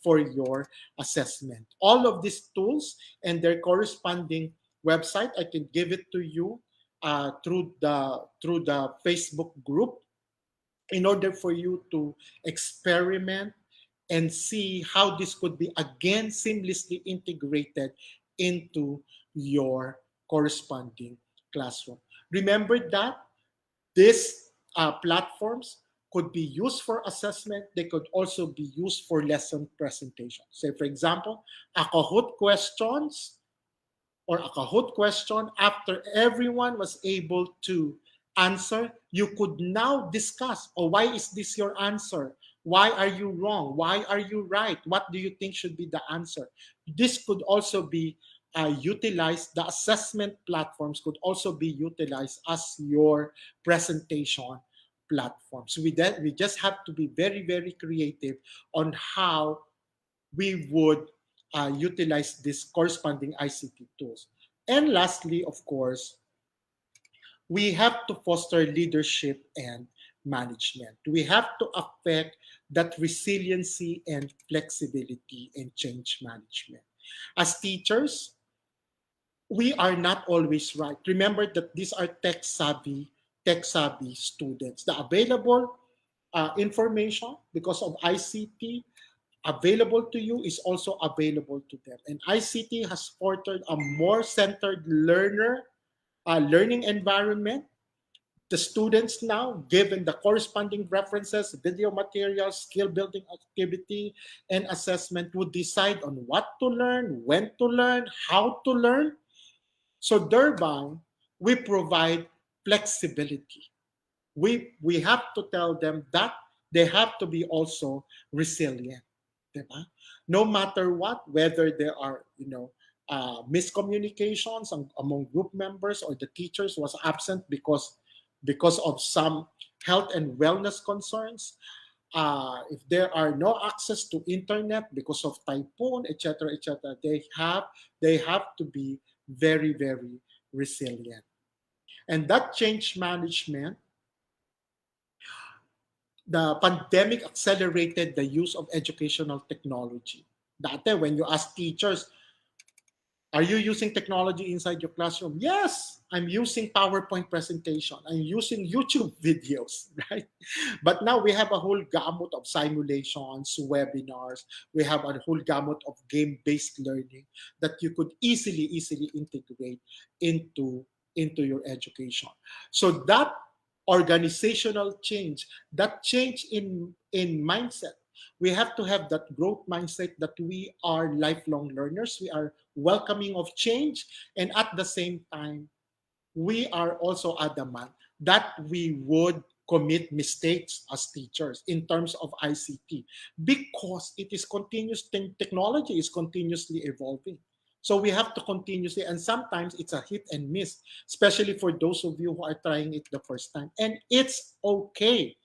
[SPEAKER 6] for your assessment. All of these tools and their corresponding website, I can give it to you through the Facebook group, in order for you to experiment and see how this could be again seamlessly integrated into your corresponding classroom. Remember that these platforms could be used for assessment. They could also be used for lesson presentation. Say, for example, a Kahoot questions, or a Kahoot question, after everyone was able to answer, you could now discuss, why is this your answer? Why are you wrong? Why are you right? What do you think should be the answer? This could also be utilize the assessment platforms could also be utilized as your presentation platforms. We just have to be very, very creative on how we would utilize these corresponding ICT tools. And lastly, of course, we have to foster leadership and management. We have to affect that resiliency and flexibility and change management. As teachers, we are not always right. Remember that these are tech savvy students. The available information because of ICT available to you is also available to them. And ICT has fostered a more centered learning environment. The students now, given the corresponding references, video materials, skill building activity, and assessment, would decide on what to learn, when to learn, how to learn. So thereby, we provide flexibility. We have to tell them that they have to be also resilient. Diba? No matter what, whether there are, miscommunications among group members or the teachers was absent because of some health and wellness concerns, if there are no access to internet because of typhoon, etc., they have to be very, very resilient. And that change management, the pandemic accelerated the use of educational technology. Dati, when you ask teachers, are you using technology inside your classroom? Yes, I'm using PowerPoint presentation. I'm using YouTube videos, right? But now we have a whole gamut of simulations, webinars. We have a whole gamut of game-based learning that you could easily integrate into your education. So that organizational change, that change in mindset, we have to have that growth mindset that we are lifelong learners. We are welcoming of change, and at the same time, we are also adamant that we would commit mistakes as teachers in terms of ICT because it is continuous. Technology is continuously evolving. So we have to continuously, and sometimes it's a hit and miss, especially for those of you who are trying it the first time. And it's okay.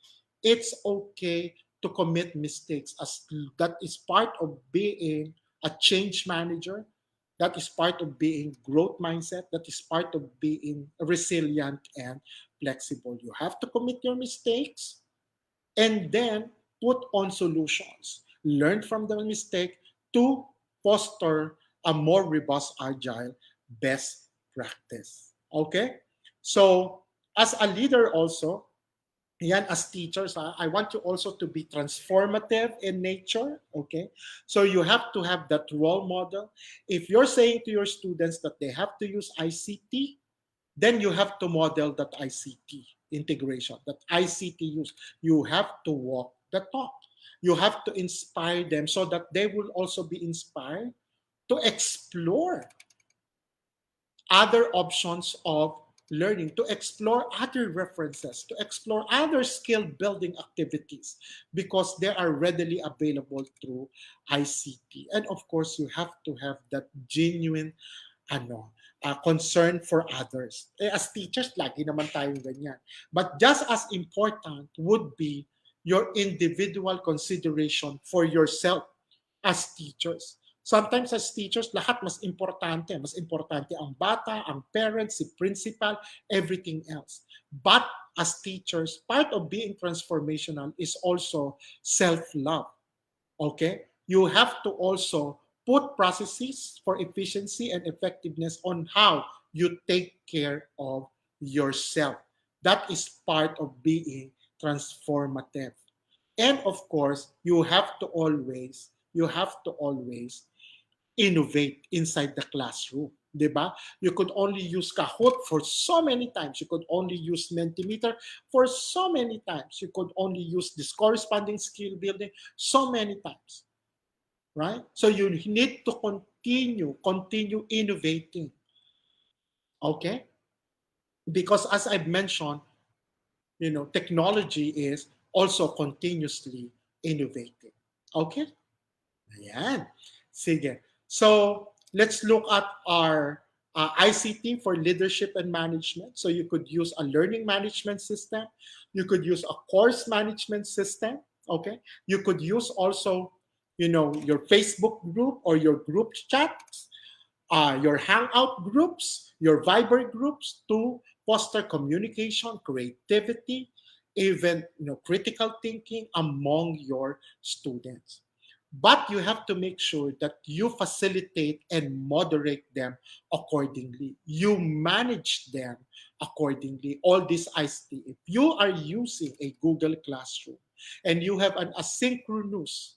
[SPEAKER 6] It's okay to commit mistakes, as that is part of being a change manager. That is part of being growth mindset. That is part of being resilient and flexible. You have to commit your mistakes and then put on solutions. Learn from the mistake to foster a more robust, agile best practice. Okay? So, as a leader also, yan, as teachers, I want you also to be transformative in nature. Okay? So, you have to have that role model. If you're saying to your students that they have to use ICT, then you have to model that ICT integration, that ICT use. You have to walk the talk. You have to inspire them so that they will also be inspired to explore other options of learning, to explore other references, to explore other skill building activities because they are readily available through ICT. And of course, you have to have that genuine concern for others. As teachers, lagi naman tayong ganyan. But just as important would be your individual consideration for yourself as teachers. Sometimes as teachers, lahat mas importante. Mas importante ang bata, ang parents, si principal, everything else. But as teachers, part of being transformational is also self-love. Okay? You have to also put processes for efficiency and effectiveness on how you take care of yourself. That is part of being transformative. And of course, you have to always innovate inside the classroom. Diba? You could only use Kahoot for so many times. You could only use Mentimeter for so many times. You could only use this corresponding skill building so many times. Right? So you need to continue innovating. Okay? Because as I've mentioned, technology is also continuously innovating. Okay? Ayan. Sige. So, Let's look at our ICT for leadership and management. So you could use a learning management system. You could use a course management system. Okay. You could use also, your Facebook group or your group chats, your Hangout groups, your Viber groups to foster communication, creativity, even critical thinking among your students. But you have to make sure that you facilitate and moderate them accordingly. You manage them accordingly. All this ICT. If you are using a Google Classroom and you have an asynchronous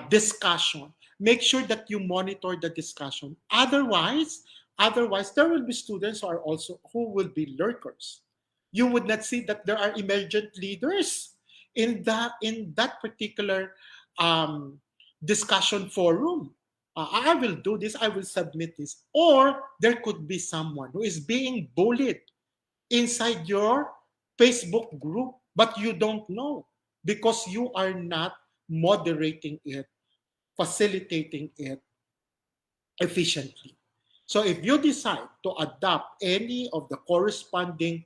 [SPEAKER 6] discussion, make sure that you monitor the discussion. Otherwise, there will be students who will be lurkers. You would not see that there are emergent leaders in that particular discussion forum. I will do this. I will submit this. Or there could be someone who is being bullied inside your Facebook group, but you don't know because you are not moderating it, facilitating it efficiently. So if you decide to adopt any of the corresponding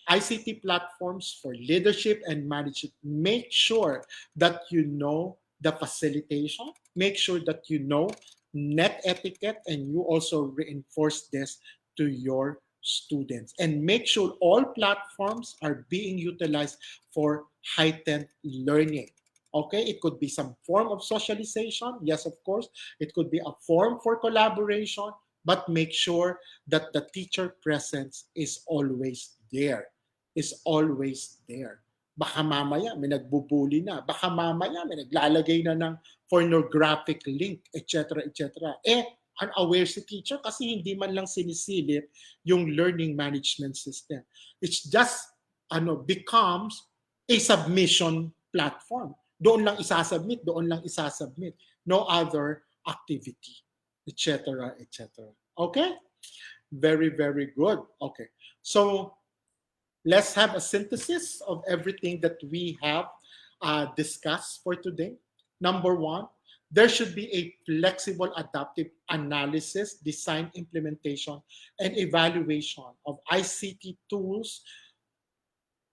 [SPEAKER 6] ICT platforms for leadership and management, make sure that you know the facilitation, make sure that you know net etiquette, and you also reinforce this to your students. And make sure all platforms are being utilized for heightened learning. Okay, it could be some form of socialization. Yes, of course. It could be a form for collaboration, but make sure that the teacher presence is always there. Is always there. Baka mamaya may nagbubuli na. Baka mamaya may naglalagay na ng pornographic link, etc. etc. Unaware si teacher kasi hindi man lang sinisilip yung learning management system. It's just becomes a submission platform. Doon lang isasubmit, doon lang isasubmit. No other activity, etc. etc. Okay? Very, very good. Okay. So, let's have a synthesis of everything that we have discussed for today. Number one, there should be a flexible adaptive analysis, design, implementation, and evaluation of ICT tools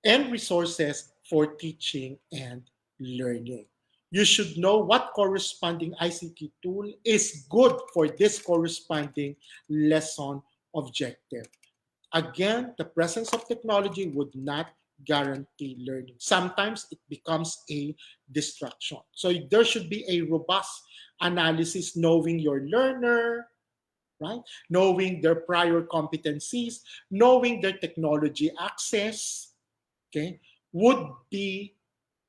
[SPEAKER 6] and resources for teaching and learning. You should know what corresponding ICT tool is good for this corresponding lesson objective. Again, the presence of technology would not guarantee learning. Sometimes it becomes a distraction. So there should be a robust analysis knowing your learner, right? Knowing their prior competencies, knowing their technology access, okay,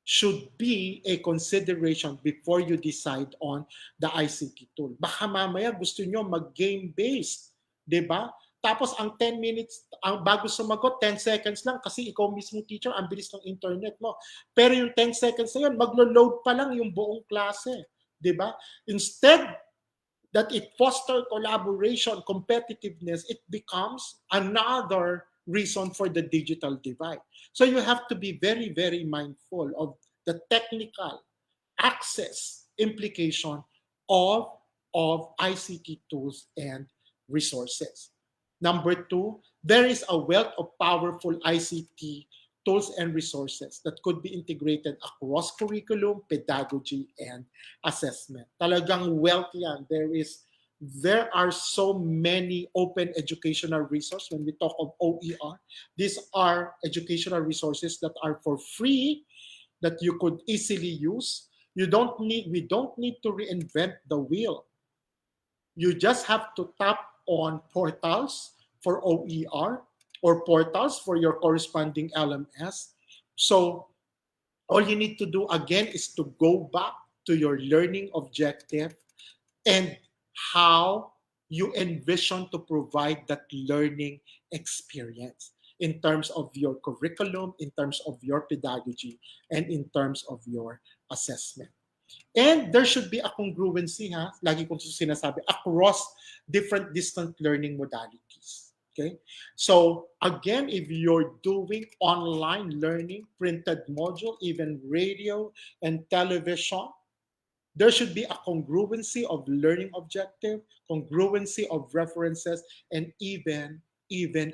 [SPEAKER 6] should be a consideration before you decide on the ICT tool. Baka mamaya gusto nyo mag-game-based, di ba? Tapos ang 10 minutes, ang bago sumagot, 10 seconds lang kasi ikaw mismo teacher, ang bilis ng internet mo. Pero yung 10 seconds na yun, maglo-load pa lang yung buong klase. Di ba? Instead that it foster collaboration, competitiveness, it becomes another reason for the digital divide. So you have to be very, very mindful of the technical access implication of ICT tools and resources. Number two, there is a wealth of powerful ICT tools and resources that could be integrated across curriculum, pedagogy, and assessment. Talagang wealth yan. There are so many open educational resources when we talk of OER. These are educational resources that are for free, that you could easily use. We don't need to reinvent the wheel. You just have to tap on portals for OER or portals for your corresponding LMS. So all you need to do again is to go back to your learning objective and how you envision to provide that learning experience in terms of your curriculum, in terms of your pedagogy, and in terms of your assessment. And there should be a congruency, lagi kong sinasabi, across different distant learning modalities. Okay? So again, if you're doing online learning, printed module, even radio and television, There should be a congruency of learning objective, congruency of references, and even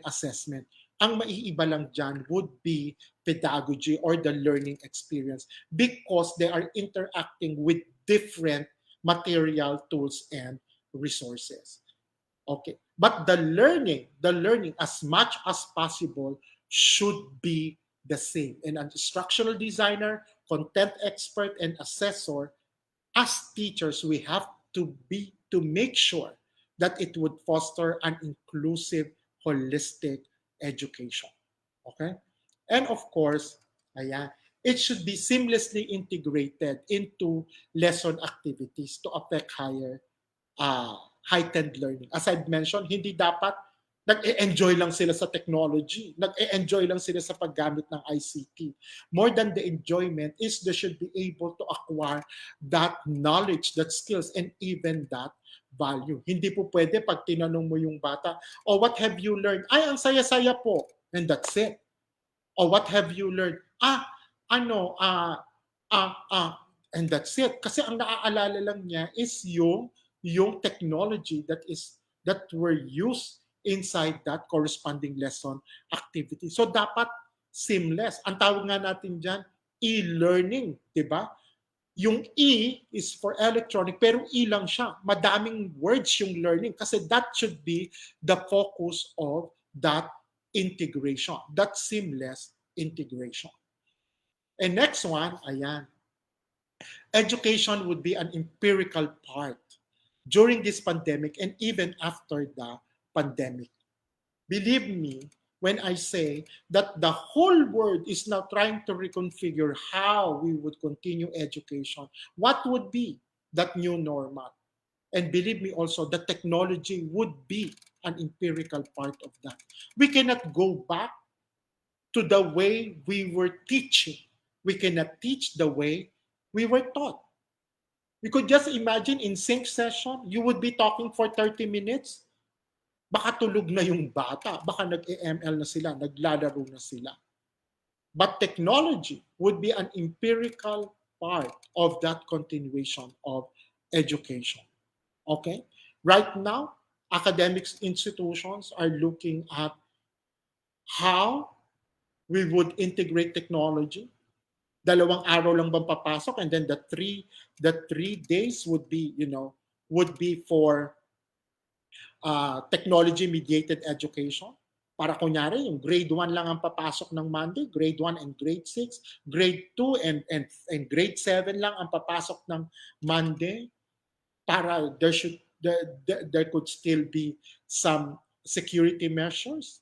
[SPEAKER 6] assessment. Ang maiiba lang dyan would be pedagogy or the learning experience because they are interacting with different material tools and resources. Okay. But the learning as much as possible should be the same. And an instructional designer, content expert, and assessor, as teachers, we have to make sure that it would foster an inclusive, holistic education. Okay? And of course, ayan, it should be seamlessly integrated into lesson activities to affect uh, heightened learning. As I've mentioned, hindi dapat nag-e-enjoy lang sila sa technology, nag-e-enjoy lang sila sa paggamit ng ICT. More than the enjoyment is they should be able to acquire that knowledge, that skills, and even that value. Hindi po pwede pag tinanong mo yung bata, oh, what have you learned? Ay, ang saya-saya po. And that's it. Or what have you learned? Ano, and that's it. Kasi ang naaalala lang niya is yung technology that were used inside that corresponding lesson activity. So dapat seamless. Ang tawag nga natin diyan e-learning, 'di ba? Yung E is for electronic pero E lang siya. Madaming words yung learning kasi that should be the focus of that integration, that seamless integration. And next one, ayan. Education would be an empirical part during this pandemic and even after the pandemic. Believe me when I say that the whole world is now trying to reconfigure how we would continue education. What would be that new normal? And believe me also, the technology would be an empirical part of that. We cannot go back to the way we were teaching. We cannot teach the way we were taught. You could just imagine in sync session, you would be talking for 30 minutes. Baka tulog na yung bata. Baka nag-EML na sila, naglalaro na sila. But technology would be an empirical part of that continuation of education. Okay? Right now, academic institutions are looking at how we would integrate technology. Dalawang araw lang bang papasok and then the three days would be for technology mediated education. Para kunyari, yung grade 1 lang ang papasok ng Monday, grade 1 and grade 6, grade 2 and grade 7 lang ang papasok ng Monday. Para there could still be some security measures.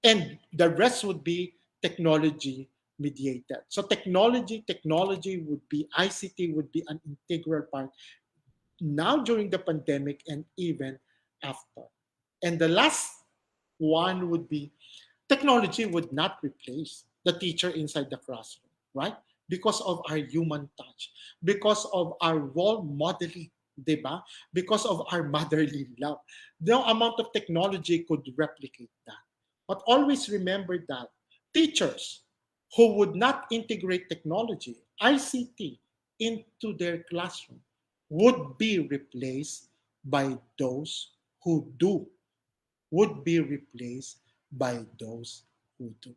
[SPEAKER 6] And the rest would be technology mediated. So technology would be, ICT would be an integral part now during the pandemic and even after. And the last one would be technology would not replace the teacher inside the classroom, right? Because of our human touch, because of our role modeling, diba? Because of our motherly love. No amount of technology could replicate that. But always remember that teachers who would not integrate technology, ICT, into their classroom would be replaced by those who do, would be replaced by those who do.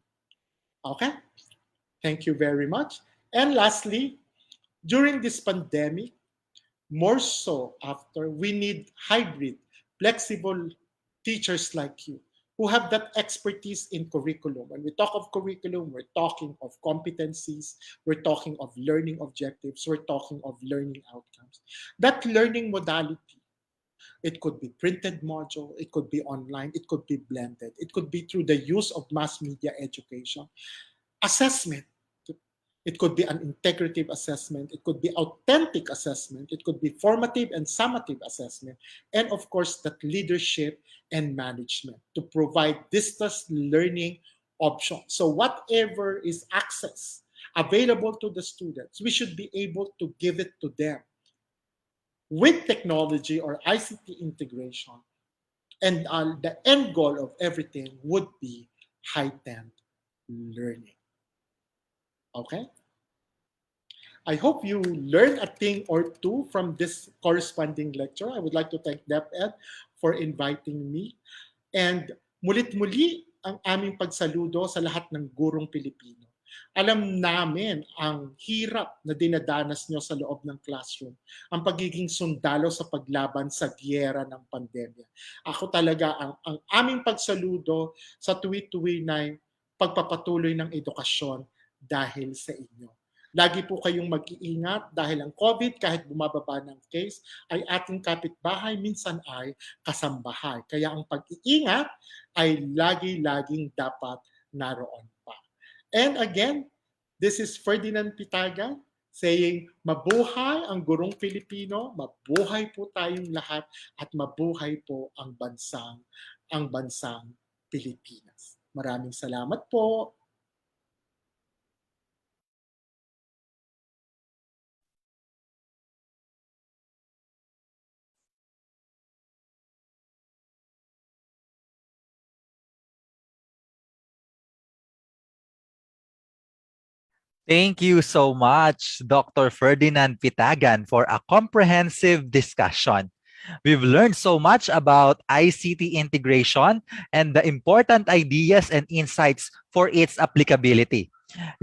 [SPEAKER 6] Okay? Thank you very much. And lastly, during this pandemic, more so after, we need hybrid, flexible teachers like you who have that expertise in curriculum. When we talk of curriculum, we're talking of competencies, we're talking of learning objectives, we're talking of learning outcomes. That learning modality, it could be printed module, it could be online, it could be blended, it could be through the use of mass media education. Assessment, it could be an integrative assessment, it could be authentic assessment, it could be formative and summative assessment, and of course, that leadership and management to provide distance learning options. So whatever is access available to the students, we should be able to give it to them with technology or ICT integration. And the end goal of everything would be heightened learning. Okay? I hope you learn a thing or two from this corresponding lecture. I would like to thank DepEd for inviting me. And mulit-muli ang aming pagsaludo sa lahat ng gurong Pilipino. Alam namin ang hirap na dinadanas nyo sa loob ng classroom, ang pagiging sundalo sa paglaban sa giyera ng pandemya. Ako talaga ang aming pagsaludo sa tuwi-tuwi na pagpapatuloy ng edukasyon dahil sa inyo. Lagi po kayong mag-iingat dahil ang COVID, kahit bumababa ng case, ay ating kapitbahay, minsan ay kasambahay. Kaya ang pag-iingat ay lagi-laging dapat naroon pa. And again, this is Ferdinand Pitagan saying, mabuhay ang gurong Pilipino, mabuhay po tayong lahat, at mabuhay po ang bansang Pilipinas. Maraming salamat po.
[SPEAKER 5] Thank you so much, Dr. Ferdinand Pitagan, for a comprehensive discussion. We've learned so much about ICT integration and the important ideas and insights for its applicability.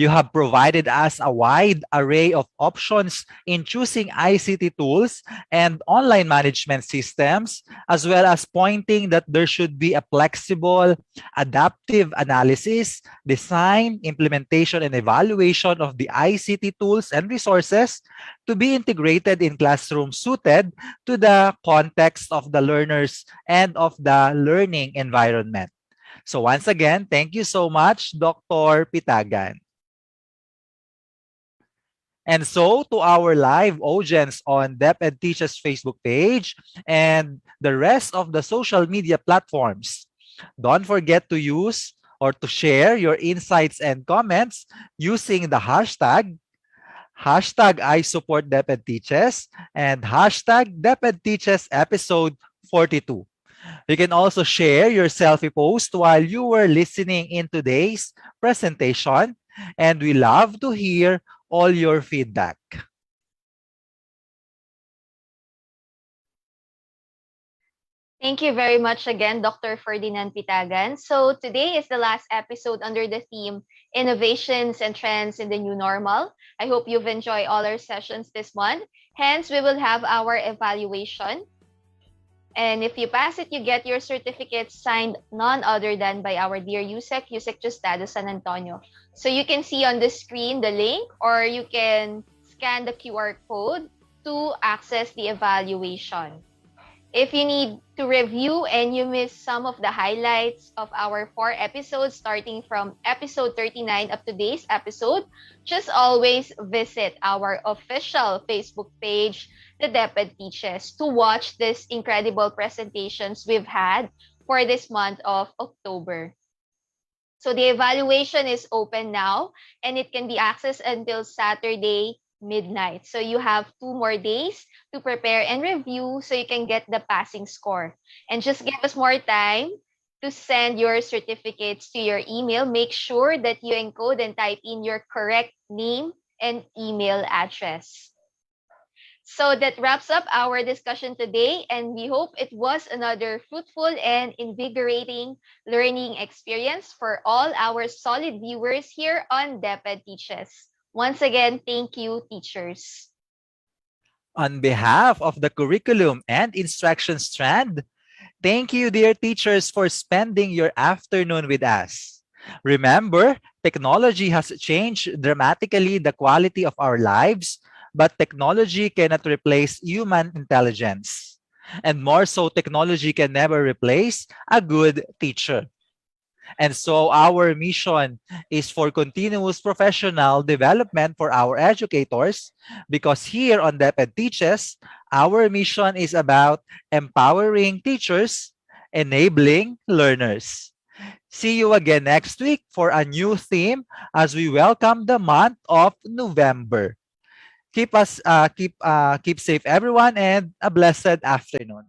[SPEAKER 5] You have provided us a wide array of options in choosing ICT tools and online management systems, as well as pointing that there should be a flexible, adaptive analysis, design, implementation, and evaluation of the ICT tools and resources to be integrated in classrooms suited to the context of the learners and of the learning environment. So once again, thank you so much, Dr. Pitagan. And so to our live audience on DepEd Teaches Facebook page and the rest of the social media platforms, don't forget to use or to share your insights and comments using the hashtag ISupportDepEdTeaches and hashtag DepEdTeaches episode 42. You can also share your selfie post while you were listening in today's presentation, and we love to hear all your feedback.
[SPEAKER 1] Thank you very much again, Dr. Ferdinand Pitagan. So today is the last episode under the theme Innovations and Trends in the New Normal. I hope you've enjoyed all our sessions this month. Hence, we will have our evaluation. And if you pass it, you get your certificate signed none other than by our dear Yusek Justado San Antonio. So you can see on the screen the link, or you can scan the QR code to access the evaluation. If you need to review and you missed some of the highlights of our 4 episodes, starting from episode 39 of today's episode, just always visit our official Facebook page, the DepEd Teaches, to watch these incredible presentations we've had for this month of October. So the evaluation is open now, and it can be accessed until Saturday midnight. So you have 2 more days to prepare and review so you can get the passing score. And just give us more time to send your certificates to your email. Make sure that you encode and type in your correct name and email address. So that wraps up our discussion today, and we hope it was another fruitful and invigorating learning experience for all our solid viewers here on DepEd Teaches. Once again, thank you, teachers.
[SPEAKER 5] On behalf of the curriculum and instruction strand, thank you, dear teachers, for spending your afternoon with us. Remember, technology has changed dramatically the quality of our lives, but technology cannot replace human intelligence. And more so, technology can never replace a good teacher. And so our mission is for continuous professional development for our educators, because here on DepEd Teaches, our mission is about empowering teachers, enabling learners. See you again next week for a new theme as we welcome the month of November. Keep safe, everyone, and a blessed afternoon.